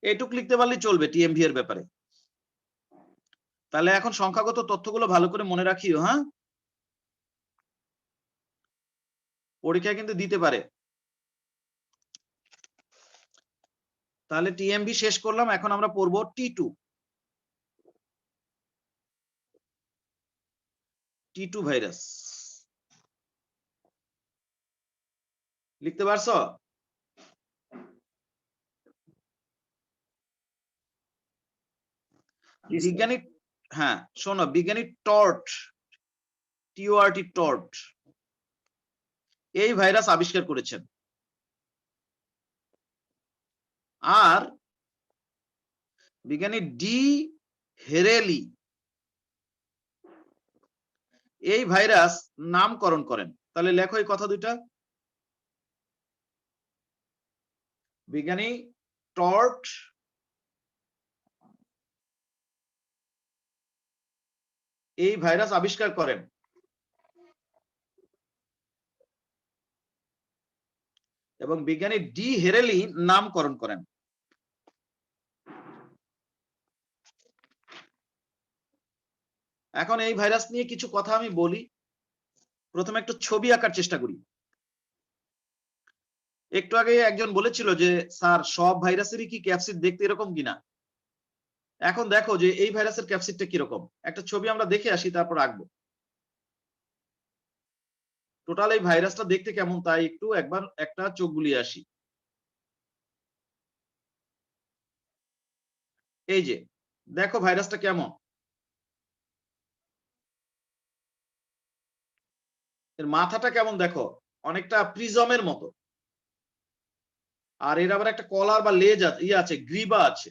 S1: এটুক লিখতে পারলেই চলবে টিএমভি এর ব্যাপারে। তাহলে এখন সংখ্যাগত তথ্যগুলো ভালো করে মনে রাখিও। হ্যাঁ, পরীক্ষা কিন্তু দিতে পারে। তাহলে টিএমভি শেষ করলাম, এখন আমরা পড়বো টি2। টি2 ভাইরাস লিখতে পারছো?
S5: জি, স্যার।
S1: বিজ্ঞানী, হ্যাঁ শোনো, বিজ্ঞানী টর্ট, টিওআরটি টর্ট এই ভাইরাস আবিষ্কার করেছেন। আর বিজ্ঞানী ডি হেরেলি এই ভাইরাস নামকরণ করেন। তাহলে লেখো এই কথা দুইটা। বিজ্ঞানী টর্ট এই ভাইরাস আবিষ্কার করেন এবং বিজ্ঞানী ডি হেরেলি নামকরণ করেন। এখন এই ভাইরাস নিয়ে কিছু কথা আমি বলি। প্রথমে একটু ছবি আঁকার চেষ্টা করি। একটু আগে একজন বলেছিল যে স্যার সব ভাইরাসেরই কি ক্যাপসিড দেখতে এরকম কিনা। এখন দেখো যে এই ভাইরাসের ক্যাপসিডটা কিরকম, একটা ছবি আমরা দেখে আসি তারপর আঁকবো। টোটাল এই ভাইরাসটা দেখতে কেমন তাই একটু একবার একটা চোখ বুলিয়ে আসি। এই যে দেখো ভাইরাসটা কেমন, এর মাথাটা কেমন দেখো, অনেকটা প্রিজমের মতো। আর এর আবার একটা কলার বা লেজ আছে, গ্রিবা আছে।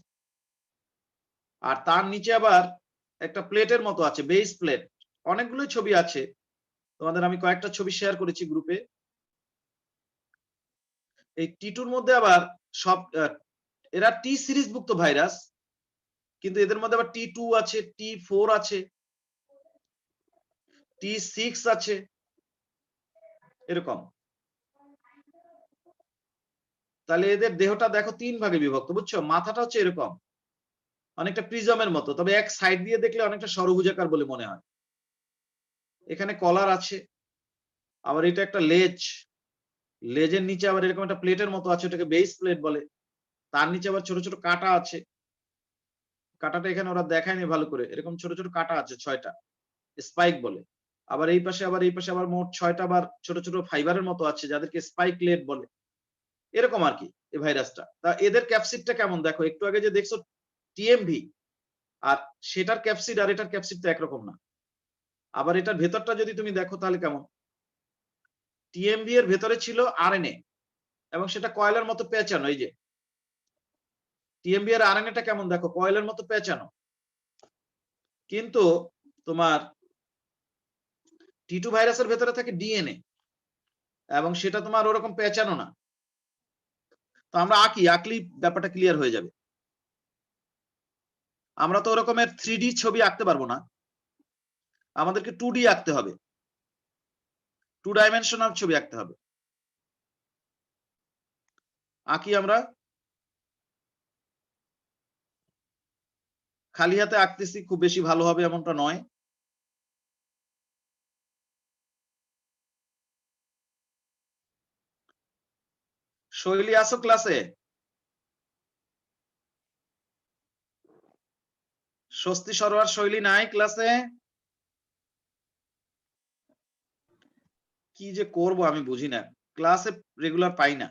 S1: আর তার নিচে আবার একটা প্লেটের মতো আছে, বেস প্লেট। অনেকগুলো ছবি আছে, তোমাদের আমি কয়েকটা ছবি শেয়ার করেছি গ্রুপে। এই টি2 এর মধ্যে আবার সব এরা টি সিরিজ ভুক্ত ভাইরাস, কিন্তু এদের মধ্যে আবার টি2 আছে, টি4 আছে, টি6 আছে, এরকম। তাহলে এদের দেহটা দেখো 3 ভাগে বিভক্ত, বুঝছো? মাথাটা হচ্ছে এরকম অনেকটা প্রিজমের মতো, তবে এক সাইড দিয়ে দেখলে অনেকটা ষড়ভুজাকার বলে মনে হয়। এখানে কলার আছে, আবার এটা একটা লেজ, লেজের নিচে আবার এরকম একটা প্লেটের মতো আছে, ওটাকে বেস প্লেট বলে। তার নিচে আবার ছোট ছোট কাটা আছে, কাটাটা এখানে ওরা দেখায়নি ভালো করে, এরকম ছোট ছোট কাটা আছে 6টা, স্পাইক বলে। আবার এই পাশে আবার মোট 6টা আবার ছোট ছোট ফাইবারের মতো আছে, যাদেরকে স্পাইকলেট বলে। এরকম আর কি এই ভাইরাসটা। তা এদের ক্যাপসিডটা কেমন দেখো, একটু আগে যে দেখছো টিএমভি, আর সেটার ক্যাপসিড আর এটার ক্যাপসিড তো একরকম না। আবার এটার ভেতরটা যদি তুমি দেখো তাহলে কেমন, টিএমভি এর ভেতরে ছিল আরএনএ এবং সেটা কয়লার মতো পেঁচানো। এই যে টিএমভি এর আরএনএটা কেমন দেখো, কয়লার মতো পেঁচানো। কিন্তু তোমার টি2 ভাইরাসের ভেতরে থাকে ডিএনএ এবং সেটা তোমার ওরকম পেঁচানো না। তো আমরা আঁকলি ব্যাপারটা ক্লিয়ার হয়ে যাবে। আমরা তো ওরকমের 3D ছবি আঁকতে পারবো না, আমাদেরকে 2D আঁকতে হবে, 2 ডাইমেনশনাল ছবি আঁকতে হবে। আঁকি আমরা, খালি হাতে আঁকতেছি, খুব বেশি ভালো হবে এমনটা নয়। শৈলী আসো ক্লাসে? স্বস্তি সরোয়ার শৈলী নাই ক্লাসে? কি যে করব আমি বুঝি না, ক্লাসে রেগুলার পাই না।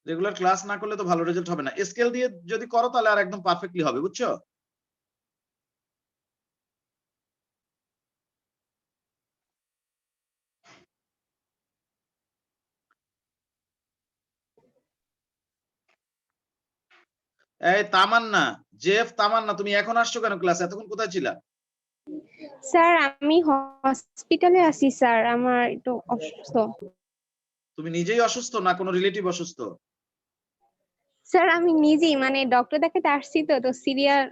S1: রেগুলার ক্লাস না করলে তো ভালো রেজাল্ট হবে না। স্কেল দিয়ে যদি করো তাহলে আর একদম পারফেক্টলি হবে, বুঝছো? এই তামান্না, জেফ তামান্না, তুমি এখন আসছো কেন ক্লাসে? এতক্ষণ কোথায় ছিলা?
S3: স্যার আমি হসপিটালে আছি স্যার, আমার একটু অসুস্থ।
S1: তুমি নিজেই অসুস্থ না কোনো রিলেটিভ অসুস্থ?
S3: স্যার আমি নিজেই মানে ডক্টর দেখাতে আসছি, তো সিরিয়াস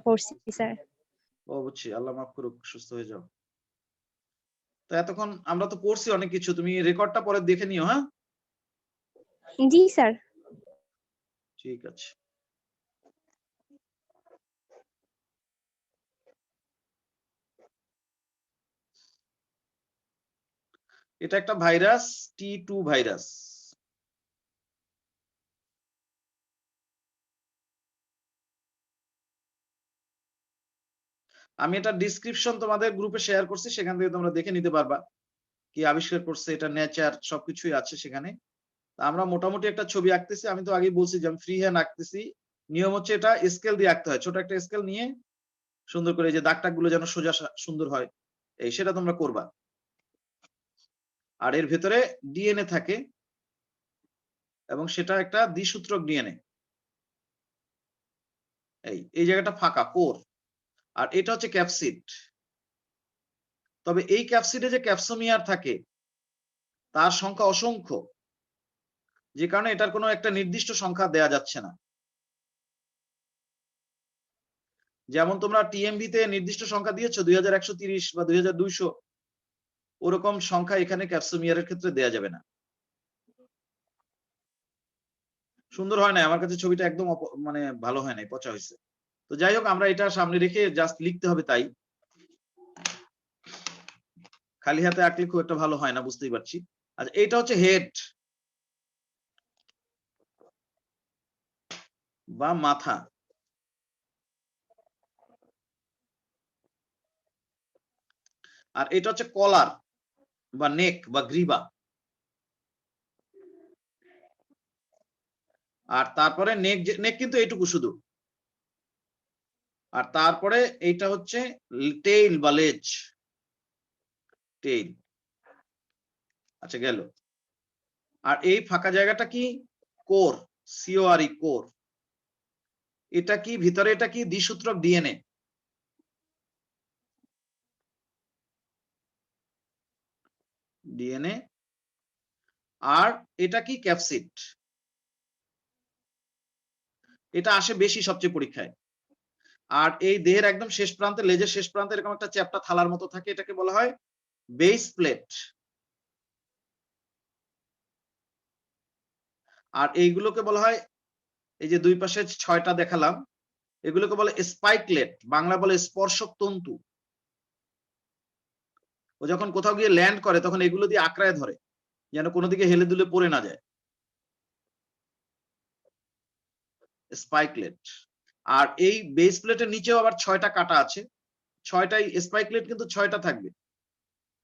S3: পড়ছি স্যার।
S1: ও বুঝছি, আল্লাহ মাফ করুক, সুস্থ হয়ে যাও। তো এতক্ষণ আমরা তো পড়ছি অনেক কিছু, তুমি রেকর্ডটা পরে দেখে নিও। হ্যাঁ
S3: জি স্যার।
S1: ঠিক আছে। এটা একটা ভাইরাস, T2 ভাইরাস। আমি এটা ডিসক্রিপশন তোমাদের গ্রুপে শেয়ার করছি, সেখান থেকে তোমরা দেখে নিতে পারবা কি আবিষ্কার করছে, এটা নেচার সবকিছুই আছে সেখানে। আমরা মোটামুটি একটা ছবি আঁকতেছি, আমি তো আগেই বলছি যে আমি ফ্রি হ্যান্ড আঁকতেছি। নিয়ম হচ্ছে এটা স্কেল দিয়ে আঁকতে হয়, ছোট একটা স্কেল নিয়ে সুন্দর করে, যে দাগ টাগগুলো যেন সোজা সুন্দর হয়, এই সেটা তোমরা করবা। আর এর ভেতরে ডিএনএ থাকে এবং সেটা একটা দ্বিসূত্রক ডিএনএ। এই জায়গাটা ফাঁকা, কোর। আর এটা হচ্ছে ক্যাপসিড। তবে এই ক্যাপসিডে যে ক্যাপসোমিয়ার থাকে তার সংখ্যা অসংখ্য, যে কারণে এটার কোনো একটা নির্দিষ্ট সংখ্যা দেয়া যাচ্ছে না। যেমন তোমরা টিএমভি তে নির্দিষ্ট সংখ্যা দিয়েছো 2130 বা 2200, ওরকম সংখ্যা এখানে ক্যাপসোমিয়ারের ক্ষেত্রে দেয়া যাবে না। সুন্দর হয় না, আমার কাছে ছবিটা একদম মানে ভালো হয় নাই, পচা হয়েছে। তো যাই হোক, আমরা এটা সামনে রেখে জাস্ট লিখতে হবে, তাই খালি হাতে আঁকলে খুব একটা ভালো হয় না, বুঝতেই পারছি। আচ্ছা, এটা হচ্ছে হেড বা মাথা। আর এটা হচ্ছে কলার বা নেক বা গ্রীবা। আর তারপরে নেক কিন্তু এইটুকু শুধু। আর তারপরে এইটা হচ্ছে টেইল বা লেজ, টেইল। আচ্ছা, গেল। আর এই ফাঁকা জায়গাটা কি? Core, C O R E, core. এটা কি ভিতরে, এটা কি দ্বিসূত্রক ডিএনএ। ডিএনএ। আর এটা কি? ক্যাপসিড। এটা আসে বেশি সবচেয়ে পরীক্ষায়। আর এই দেহের একদম শেষ প্রান্তে, লেজের শেষ প্রান্তে এরকম একটা চ্যাপ্টা থালার মতো থাকে, এটাকে বলা হয় বেস প্লেট। আর এইগুলোকে বলা হয়, এই যে দুই পাশে 6টা দেখালাম, এগুলোকে বলে স্পাইকলেট, বাংলা বলে স্পর্শক তন্তু। ও যখন কোথাও গিয়ে ল্যান্ড করে তখন এগুলো দিয়ে আঁকড়ায় ধরে, যেন কোনো দিকে হেলে দুলে পড়ে না যায়। স্পাইকলেট। আর এই বেস প্লেটের নিচেও আবার 6টা কাটা আছে। 6টাই স্পাইকলেট, কিন্তু 6টা থাকবে,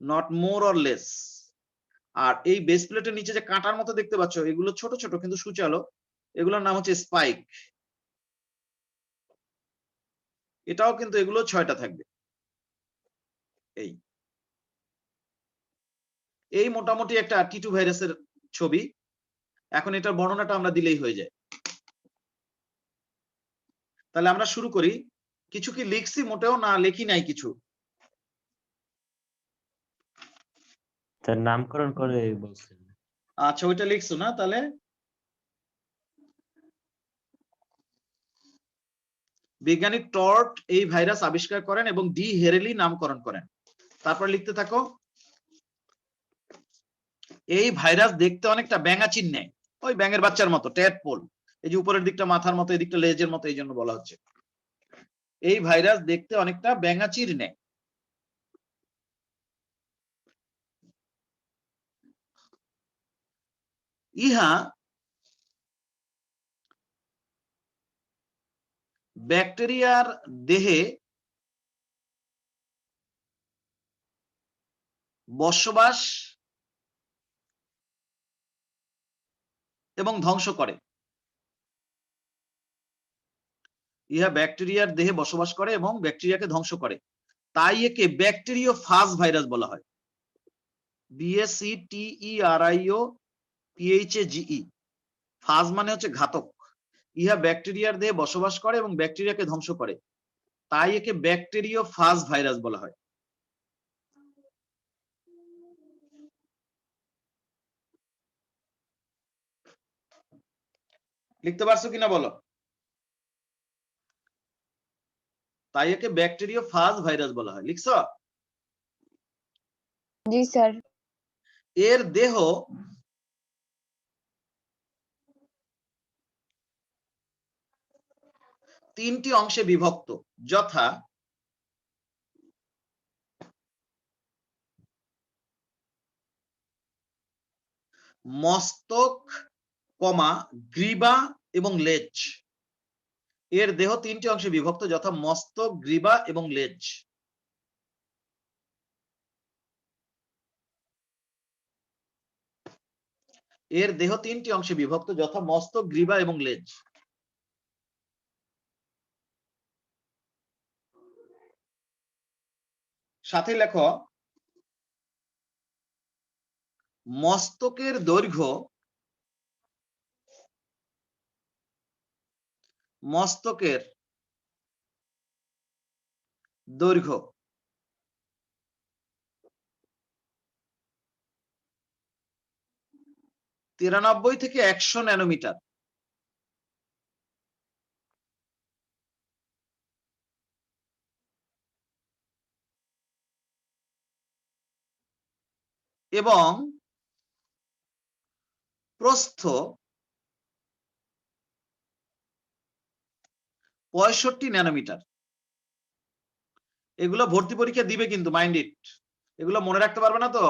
S1: নট মোর অর লেস। আর এই বেস প্লেটের নিচে যে কাঁটার মতো দেখতে পাচ্ছ, এগুলো ছোট ছোট কিন্তু সুচালো, এগুলোর নাম হচ্ছে স্পাইক। এটাও কিন্তু, এগুলো 6টা থাকবে। এই মোটামুটি একটা T2 ভাইরাসের ছবি। এখন এটার বর্ণনাটা আমরা দিলেই হয়ে যায়। তাহলে আমরা শুরু করি। কিছু কি লিখছি? মোটেও না, লেখি নাই কিছু।
S4: তার নামকরণ করে বলছেন।
S1: আচ্ছা, ওইটা লিখছো না? তাহলে বিজ্ঞানী টর্ট এই ভাইরাস আবিষ্কার করেন এবং ডি হেরেলি নামকরণ করেন। তারপর লিখতে থাকো। এই ভাইরাস দেখতে অনেকটা ব্যাঙাচির ন্যায়, ওই ব্যাঙের বাচ্চার মতো, ট্যাডপোল। এই যে উপরের দিকটা মাথার মতো, এদিকটা লেজের মতো, এই জন্য বলা হচ্ছে এই ভাইরাস দেখতে অনেকটা ব্যাঙাচির ন্যায়। ইহা ব্যাকটেরিয়ার দেহে বসবাস এবং ধ্বংস করে। ইহা ব্যাকটেরিয়ার দেহে বসবাস করে এবং ব্যাকটেরিয়াকে ধ্বংস করে, তাই একে ব্যাকটেরিওফাজ ভাইরাস বলা হয়। BACTERIOPHAGE। ফাজ মানে হচ্ছে ঘাতক। ইহা ব্যাকটেরিয়ার দেহে বসবাস করে এবং ব্যাকটেরিয়াকে ধ্বংস করে, তাই একে ব্যাকটেরিওফাজ ভাইরাস বলা হয়। লিখতে পারছো কিনা বলো? তাই একে ব্যাকটেরিওফাজ ভাইরাস বলা হয়। লিখছো?
S2: জি স্যার।
S1: এর দেহ তিনটি অংশে বিভক্ত, যথা মস্তক, কমা গ্রীবা এবং লেজ। এর দেহ 3টি অংশে বিভক্ত, যথা মস্তক, গ্রীবা এবং লেজ। এর দেহ 3টি অংশে বিভক্ত, যথা মস্তক, গ্রীবা এবং লেজ। সাথে লেখো মস্তকের দৈর্ঘ্য, মস্তকের দৈর্ঘ্য 93 থেকে 100 ন্যানোমিটার। এবং প্রস্থ 65 ন্যানোমিটার। এগুলো ভর্তি পরীক্ষা দিবে কিন্তু, মাইন্ড ইট। এগুলো মনে রাখতে পারবে না তো,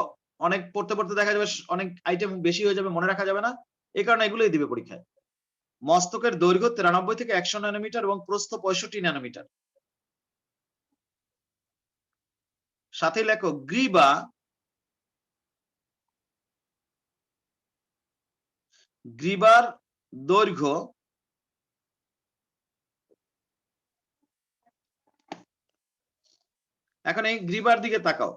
S1: অনেক পড়তে পড়তে দেখা যাবে অনেক আইটেম বেশি হয়ে যাবে, মনে রাখা যাবে না, এই কারণে এগুলোই দিবে পরীক্ষায়। মস্তকের দৈর্ঘ্য 93 থেকে 100 ন্যানোমিটার এবং প্রস্থ 65 ন্যানোমিটার। সাথে লেখো গ্রীবা, গ্রীবার দৈর্ঘ্য এখন এই গ্রীবার দিকে তাকাও।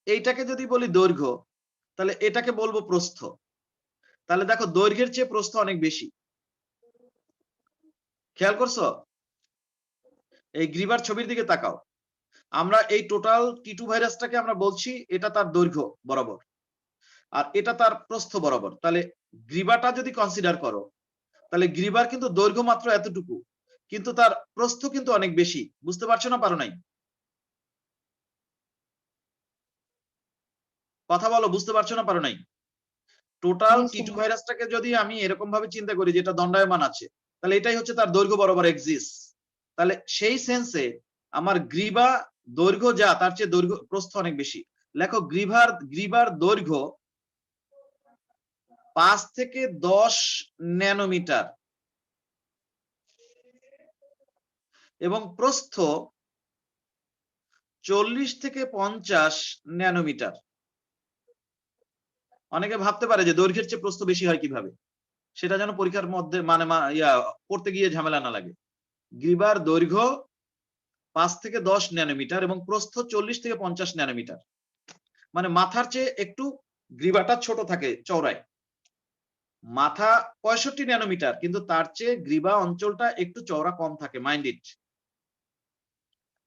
S1: এইটাকে যদি বলি দৈর্ঘ্য, তাহলে এটাকে বলবো প্রস্থ। তাহলে দেখো দৈর্ঘ্যের চেয়ে প্রস্থ অনেক বেশি, খেয়াল করছো? এই গ্রীবার ছবির দিকে তাকাও। আমরা এই টোটাল টি2 ভাইরাসটাকে আমরা বলছি এটা তার দৈর্ঘ্য বরাবর, আর এটা তার প্রস্থ বরাবর। তাহলে গ্রীবাটা যদি কনসিডার করো, তাহলে গ্রীবার কিন্তু দৈর্ঘ্য মাত্র এতটুকু, কিন্তু তার প্রস্থ কিন্তু অনেক বেশি। বুঝতে পারছো না পারো নাই? কথা বলো, বুঝতে পারছো না পারো নাই? টোটাল
S3: জি,
S1: টি2
S3: স্যার।
S1: ভাইরাসটাকে যদি আমি এরকম ভাবে চিন্তা করি যেটা দণ্ডায়মান আছে, তাহলে এটাই হচ্ছে তার দৈর্ঘ্য বরাবর এক্সিস্ট। তাহলে সেই সেন্সে আমার গ্রীবা দৈর্ঘ্য যা, তার চেয়ে দৈর্ঘ্য প্রস্থ অনেক বেশি। লেখো গ্রীবার দৈর্ঘ্য 5 থেকে 10 ন্যানোমিটার এবং প্রস্থ 40 থেকে 50 ন্যানোমিটার। অনেকে ভাবতে পারে যে দৈর্ঘ্যের চেয়ে প্রস্থ বেশি হয় কিভাবে, সেটা যেন পরীক্ষার মধ্যে মানে পড়তে গিয়ে ঝামেলা না লাগে। গ্রীবার দৈর্ঘ্য 5 থেকে 10 ন্যানোমিটার এবং প্রস্থ 40 থেকে 50 ন্যানোমিটার। মানে মাথার চেয়ে একটু গ্রীবাটা ছোট থাকে চওড়ায়। মাথা 65 ন্যানোমিটার, কিন্তু তার চেয়ে গ্রীবা অঞ্চলটা একটু চওড়া কম থাকে, মাইন্ড ইট।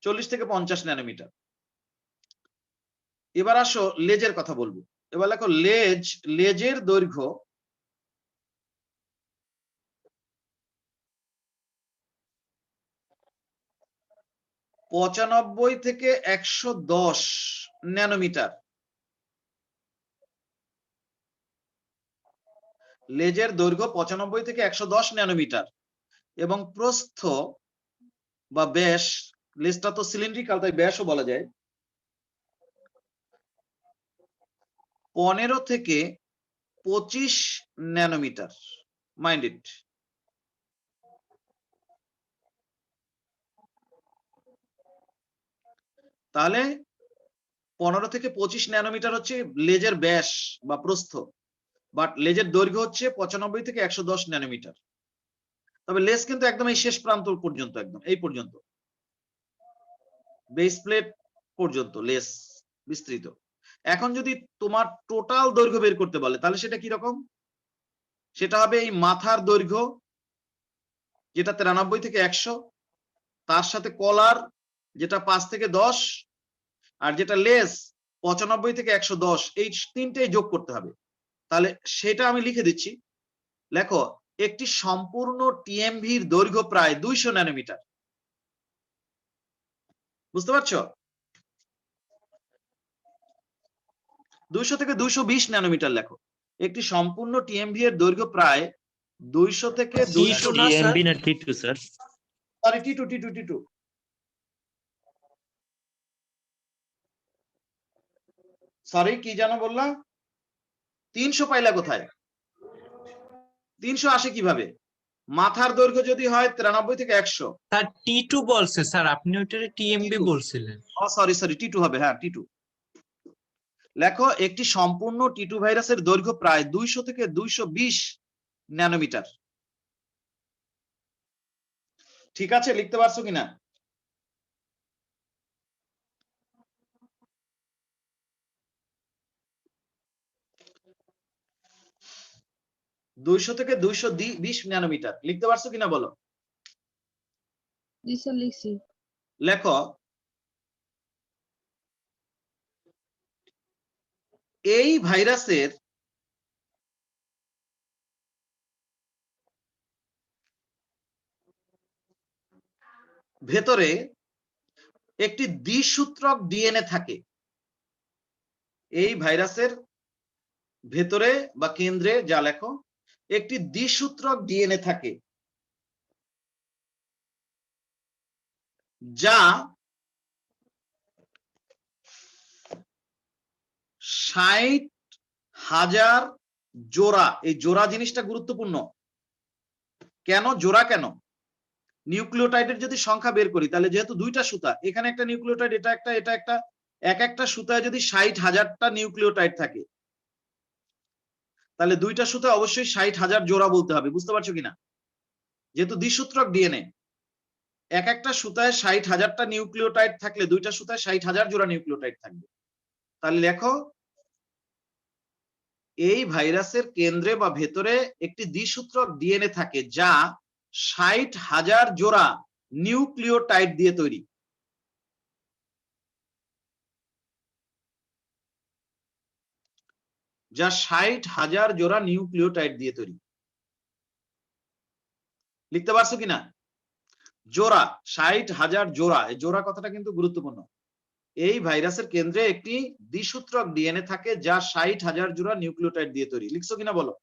S1: 40 থেকে 50 ন্যানোমিটার। এবার আসো লেজের কথা বলবো। এবার দেখো লেজের দৈর্ঘ্য 95 থেকে 110 ন্যানোমিটার। লেজের দৈর্ঘ্য 95 থেকে 110 ন্যানোমিটার এবং প্রস্থ বা ব্যাস, লেজটা তো সিলিন্ড্রিক্যাল তাই ব্যাসও বলা যায়, 15 থেকে 25 ন্যানোমিটার। Mind it. তাহলে 15 থেকে 25 ন্যানোমিটার হচ্ছে লেজের ব্যাস বা প্রস্থ, বাট লেজের দৈর্ঘ্য হচ্ছে 95 থেকে 110 ন্যানোমিটার। তবে লেজ কিন্তু একদম এই শেষ প্রান্ত পর্যন্ত, একদম এই পর্যন্ত, বেস প্লেট পর্যন্ত লেজ বিস্তৃত। এখন যদি তোমার টোটাল দৈর্ঘ্য বের করতে বলে, তাহলে সেটা কি রকম? সেটা হবে এই মাথার দৈর্ঘ্য যেটা 93 থেকে 100, তার সাথে কলার যেটা 5 থেকে 10, আর যেটা লেজ 95 থেকে 110, এই তিনটেই যোগ করতে হবে। তাহলে সেটা আমি লিখে দিচ্ছি। লেখো একটি সম্পূর্ণ টিএমভির দৈর্ঘ্য প্রায় 200 ন্যানোমিটার। বুঝতে পারছো? 200 থেকে 220 ন্যানোমিটার লেখো। একটি সম্পূর্ণ টিএমভি এর দৈর্ঘ্য প্রায় 200 থেকে 200
S6: না, স্যার।
S4: টিএমবি না টি2 স্যার?
S1: সরি, টি2। সরি, কি যেন বললা? 300 পাইলা কোথায়? 300 আসে কিভাবে? মাথার দৈর্ঘ্য যদি হয় 93 থেকে 100,
S6: স্যার T2 বলছে স্যার, আপনি ওইটারে টিএমবি
S1: T2
S6: বলছিলেন।
S1: সরি টি2 হবে, হ্যাঁ টি2। লেখো একটি সম্পূর্ণ টি2 ভাইরাসের দৈর্ঘ্য প্রায় 200 থেকে 220 ন্যানোমিটার। ঠিক আছে, লিখতে পারছো কিনা? দুইশো থেকে 220 ন্যানোমিটার লিখতে পারছো কিনা বলো?
S7: জি স্যার লিখছি।
S1: লেখো এই ভাইরাসের ভেতরে একটি দ্বিসূত্রক ডিএনএ থাকে। এই ভাইরাসের ভেতরে বা কেন্দ্রে যা লেখো একটি দ্বিসূত্রক ডিএনএ থাকে যা 60,000 জোড়া, এই জোড়া জিনিসটা গুরুত্বপূর্ণ। কেন জোড়া? কেন? নিউক্লিওটাইডের যদি সংখ্যা বের করি তাহলে যেহেতু দুইটা সুতা, এখানে একটা নিউক্লিওটাইড, এটা একটা, এক একটা সুতায় যদি 60,000টা নিউক্লিওটাইড থাকে তাহলে দুইটা সুতায় অবশ্যই 60,000 জোড়া বলতে হবে। বুঝতে পারছো কিনা? যেহেতু দ্বিসূত্রক ডিএনএ, এক একটা সুতায় 60,000টা নিউক্লিওটাইড থাকলে দুইটা সুতায় 60,000 জোড়া নিউক্লিওটাইড থাকবে। তাহলে লেখো এই ভাইরাসের কেন্দ্রে বা ভেতরে একটি দ্বিসূত্রক ডিএনএ থাকে যা 60,000 জোড়া নিউক্লিওটাইড দিয়ে তৈরি। যা 60,000 জোড়া নিউক্লিওটাইড দিয়ে তৈরি। লিখতে পারছো কিনা? জোড়া, 60,000 জোড়া, এই জোড়া কথাটা কিন্তু গুরুত্বপূর্ণ। এই ভাইরাসের কেন্দ্রে একটি দ্বিসূত্রক ডিএনএ থাকে যা 60,000 জোড়া নিউক্লিওটাইড দিয়ে তৈরি। লিখছো কিনা বলো?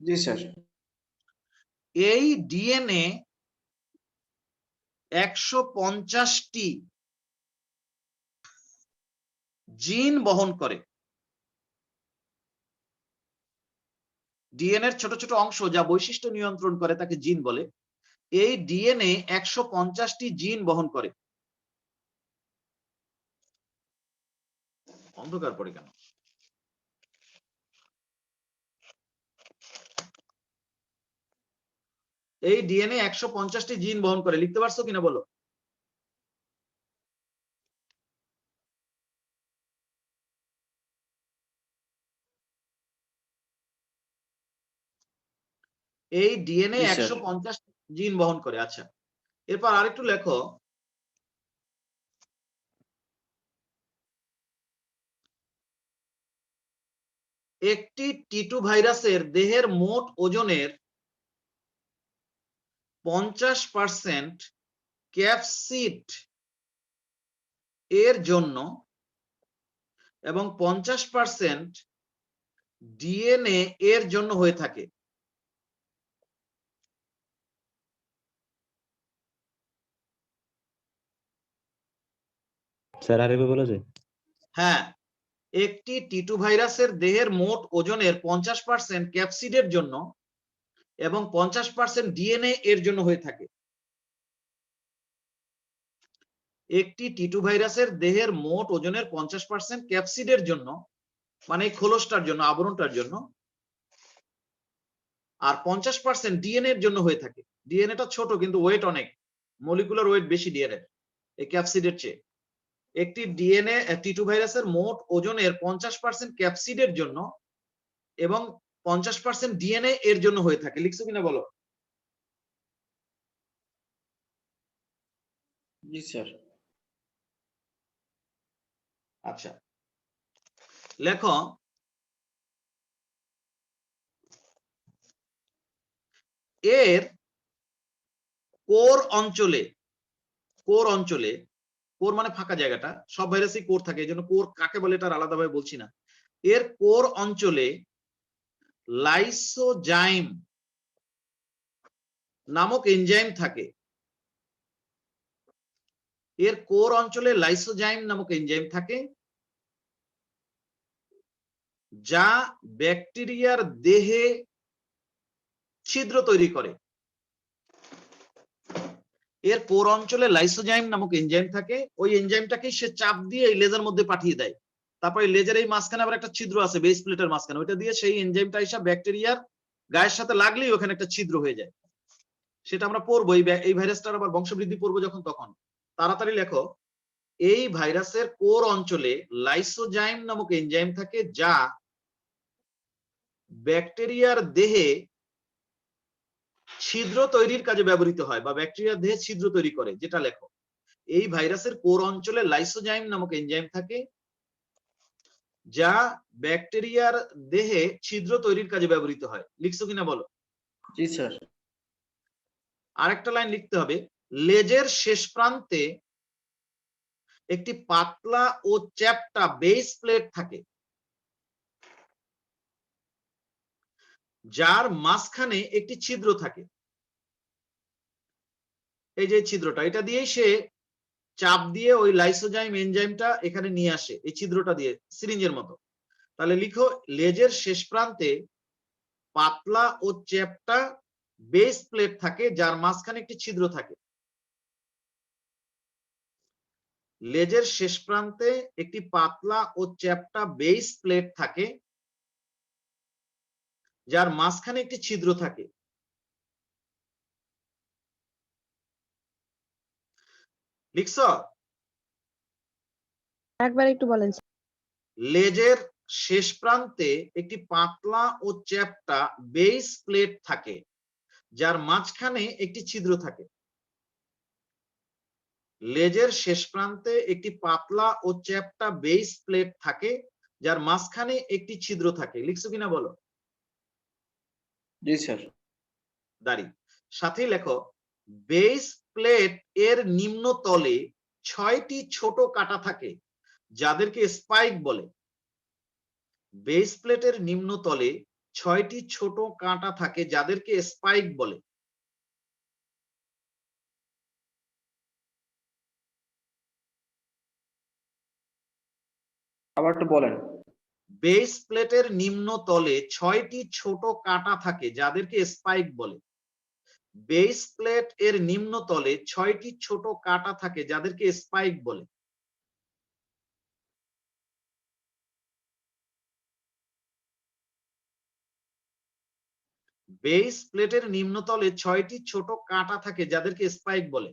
S5: জি স্যার।
S1: এই ডিএনএ 150টি জিন বহন করে। ডিএনএর ছোট ছোট অংশ যা বৈশিষ্ট্য নিয়ন্ত্রণ করে তাকে জিন বলে। এই ডিএনএ 150টি জিন বহন করে। অন্ধকার পড়ে কেন? এই ডিএনএ 150টি জিন বহন করে। লিখতে পারছো কিনা বলো? এই ডিএনএ
S5: জি, স্যার।
S1: 150 জিন বহন করে। আচ্ছা, এরপর আরেকটু লেখো একটি টি2 ভাইরাসের দেহের মোট ওজনের 50% ক্যাপসিড এর জন্য এবং 50% ডিএনএ এর জন্য হয়ে থাকে।
S4: স্যার আরেকবার বলা যায়?
S1: হ্যাঁ, একটি টি2 ভাইরাসের দেহের মোট ওজনের 50% ক্যাপসিডের জন্য এবং 50% ডিএনএ এর জন্য হয়ে থাকে। একটি টি2 ভাইরাসের দেহের মোট ওজনের 50% ক্যাপসিডের জন্য, মানে খোলসটার জন্য, আবরণটার জন্য, আর 50% ডিএনএ এর জন্য হয়ে থাকে। ডিএনএটা ছোট কিন্তু ওয়েট অনেক, মলিকুলার ওয়েট বেশি ডিএনএ এই ক্যাপসিডের চেয়ে। একটি ডিএনএ টি2 ভাইরাসের মোট ওজনের 50% ক্যাপসিডের জন্য এবং 50% ডিএনএ এর জন্য হয়ে থাকে। লিখছো কিনা বলো?
S5: জি স্যার।
S1: আচ্ছা, লেখো এর কোর অঞ্চলে, কোর অঞ্চলে, কোর মানে ফাঁকা জায়গাটা, সব ভাইরাসই কোর থাকে, এই জন্য কোর কাকে বলে এটা আলাদাভাবে বলছি না। এর কোর অঞ্চলে লাইসোজাইম নামক এনজাইম থাকে। এর কোর অঞ্চলে লাইসোজাইম নামক এনজাইম থাকে যা ব্যাকটেরিয়ার দেহে ছিদ্র তৈরি করে। এর কোর অঞ্চলে লাইসোজাইম নামক এনজাইম থাকে, ওই এনজাইমটাকে সে চাপ দিয়ে এই লেজার মধ্যে পাঠিয়ে দেয়। তারপরে লেজার এই মাঝখানে আবার একটা ছিদ্র আছে বেস প্লেটের মাঝখানে, ওইটা দিয়ে সেই এনজাইমটা এসে ব্যাকটেরিয়ার গায়ের সাথে লাগলেই ওখানে একটা ছিদ্র হয়ে যায়। সেটা আমরা পড়বো, এই ভাইরাসটার আবার বংশবৃদ্ধি পড়বো যখন তখন। তাড়াতাড়ি লেখো, এই ভাইরাসের কোর অঞ্চলে লাইসোজাইম নামক এনজাইম থাকে, যা ব্যাকটেরিয়ার দেহে ছিদ্র তৈরির কাজে ব্যবহৃত হয় বা ব্যাকটেরিয়ার দেহে ছিদ্র তৈরি করে। যেটা লেখো, এই ভাইরাসের কোর অঞ্চলে লাইসোজাইম নামক এনজাইম থাকে, যা ব্যাকটেরিয়ার দেহে ছিদ্র তৈরির কাজে ব্যবহৃত হয়। লিখছো কিনা বলো?
S5: জি স্যার।
S1: আরেকটা লাইন লিখতে হবে, লেজের শেষ প্রান্তে একটি পাতলা ও চ্যাপ্টা বেস প্লেট থাকে, যার মাঝখানে একটি ছিদ্র থাকে। এই যে ছিদ্রটা, এটা দিয়েই সে চাপ দিয়ে ওই লাইসোজাইম এনজাইমটা এখানে নিয়ে আসে, এই ছিদ্রটা দিয়ে সিরিঞ্জের মতো। তাহলে লিখো, লেজের শেষ প্রান্তে পাতলা ও চ্যাপ্টা বেস প্লেট থাকে, যার মাঝখানে একটি ছিদ্র থাকে। লেজের শেষ প্রান্তে একটি পাতলা ও চ্যাপ্টা বেস প্লেট থাকে, যার মাঝখানে একটি ছিদ্র থাকে। লিখছ?
S7: একবার একটু বলেন।
S1: লেজের শেষ প্রান্তে একটি পাতলা ও চ্যাপ্টা বেস প্লেট থাকে, যার মাঝখানে একটি ছিদ্র থাকে। লেজের শেষ প্রান্তে একটি পাতলা ও চ্যাপ্টা বেস প্লেট থাকে, যার মাঝখানে একটি ছিদ্র থাকে। লিখছো কিনা বলো?
S5: জি স্যার।
S1: দাঁড়ি সাথেই লেখো, বেস প্লেট এর নিম্ন তলে 6টি ছোট কাঁটা থাকে, যাদেরকে স্পাইক বলে। বেস প্লেটের নিম্ন তলে 6টি ছোট কাঁটা থাকে, যাদেরকে স্পাইক বলে।
S5: আবার একটু বলেন।
S1: বেস প্লেটের নিম্ন তলে 6টি ছোট কাঁটা থাকে, যাদেরকে স্পাইক বলে। বেস প্লেট এর নিম্ন তলে 6টি ছোট কাঁটা থাকে, যাদেরকে স্পাইক বলে। বেস প্লেটের নিম্নতলে 6টি ছোট কাঁটা থাকে, যাদেরকে স্পাইক বলে।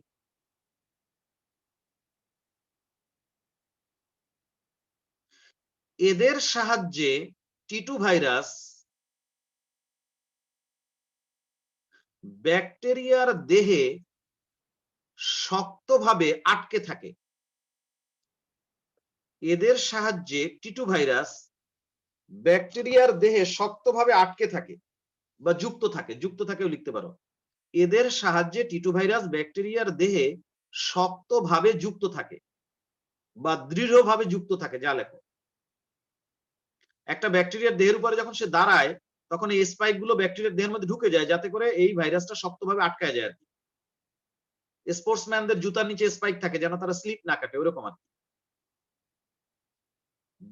S1: এদের সাহায্যে টিটু ভাইরাস ব্যাকটেরিয়ার দেহে শক্তভাবে আটকে থাকে। এদের সাহায্যে টিটু ভাইরাস ব্যাকটেরিয়ার দেহে শক্তভাবে আটকে থাকে বা যুক্ত থাকে, যুক্ত থাকেও লিখতে পারো। এদের সাহায্যে টিটু ভাইরাস ব্যাকটেরিয়ার দেহে শক্তভাবে যুক্ত থাকে বা দৃঢ়ভাবে যুক্ত থাকে, যা লেখো। একটা ব্যাকটেরিয়ার দেহের উপরে যখন সে দাঁড়ায়, তখন এই স্পাইক গুলো ব্যাকটেরিয়ার দেহের মধ্যে ঢুকে যায়, যাতে করে এই ভাইরাসটা শক্তভাবে আটকায় যায় আর কি। স্পোর্টসম্যানদের জুতার নিচে স্পাইক থাকে, যেন তারা স্লিপ না কাটে, ওরকম আর কি।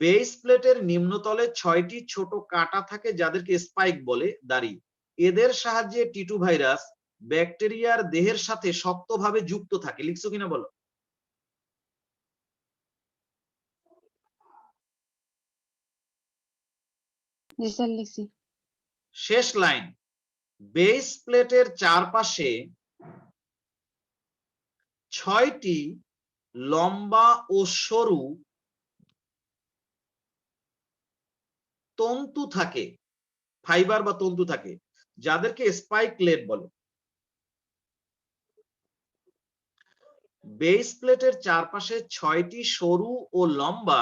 S1: বেস প্লেটের নিম্নতলে 6টি ছোট কাঁটা থাকে, যাদেরকে স্পাইক বলে। দাঁড়ি এদের সাহায্যে টিটু ভাইরাস ব্যাকটেরিয়ার দেহের সাথে শক্তভাবে যুক্ত থাকে। লিখছো কিনা বলো?
S7: জি স্যার, লিখছি।
S1: শেষ লাইন, বেস প্লেটের চারপাশে 6টি লম্বা ও সরু তন্তু থাকে, ফাইবার বা তন্তু থাকে, যাদেরকে স্পাইকলেট বলে। বেস প্লেটের চারপাশে 6টি সরু ও লম্বা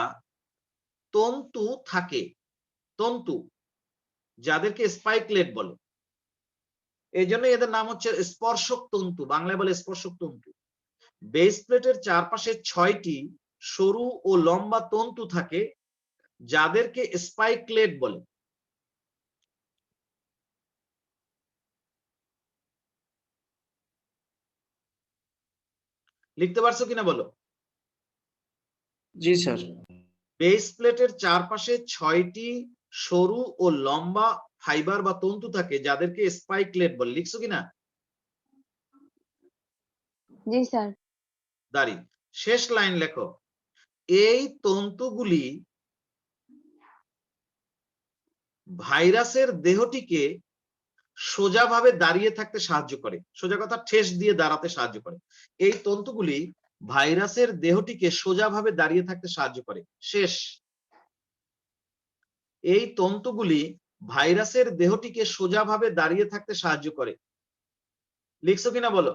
S1: তন্তু থাকে, তন্তু, যাদেরকে স্পাইকলেট বলে। এই জন্য এদের নাম হচ্ছে স্পর্শক তন্তু, বাংলায় বলে স্পর্শক তন্তু। বেস প্লেটের চারপাশে 6টি সরু ও লম্বা তন্তু থাকে, যাদেরকে স্পাইকলেট বলে। লিখতে পারছো কিনা বলো?
S5: জি স্যার।
S1: বেস প্লেটের চারপাশে 6টি সরু ও লম্বা ফাইবার বা তন্তু থাকে যাদেরকে স্পাইকলেট বলে, লিখছো কিনা?
S7: জি স্যার।
S1: দাঁড়ি, শেষ লাইন লেখো, এই তন্তুগুলি ভাইরাসের দেহটিকে সোজাভাবে দাঁড়িয়ে থাকতে সাহায্য করে। সোজা কথা, ঠেস দিয়ে দাঁড়াতে সাহায্য করে। এই তন্তুগুলি ভাইরাসের দেহটিকে সোজাভাবে দাঁড়িয়ে থাকতে সাহায্য করে। শেষ। এই তন্তুগুলি ভাইরাসের দেহটিকে সোজাভাবে দাঁড়িয়ে থাকতে সাহায্য করে। লিখছো কিনা বলো?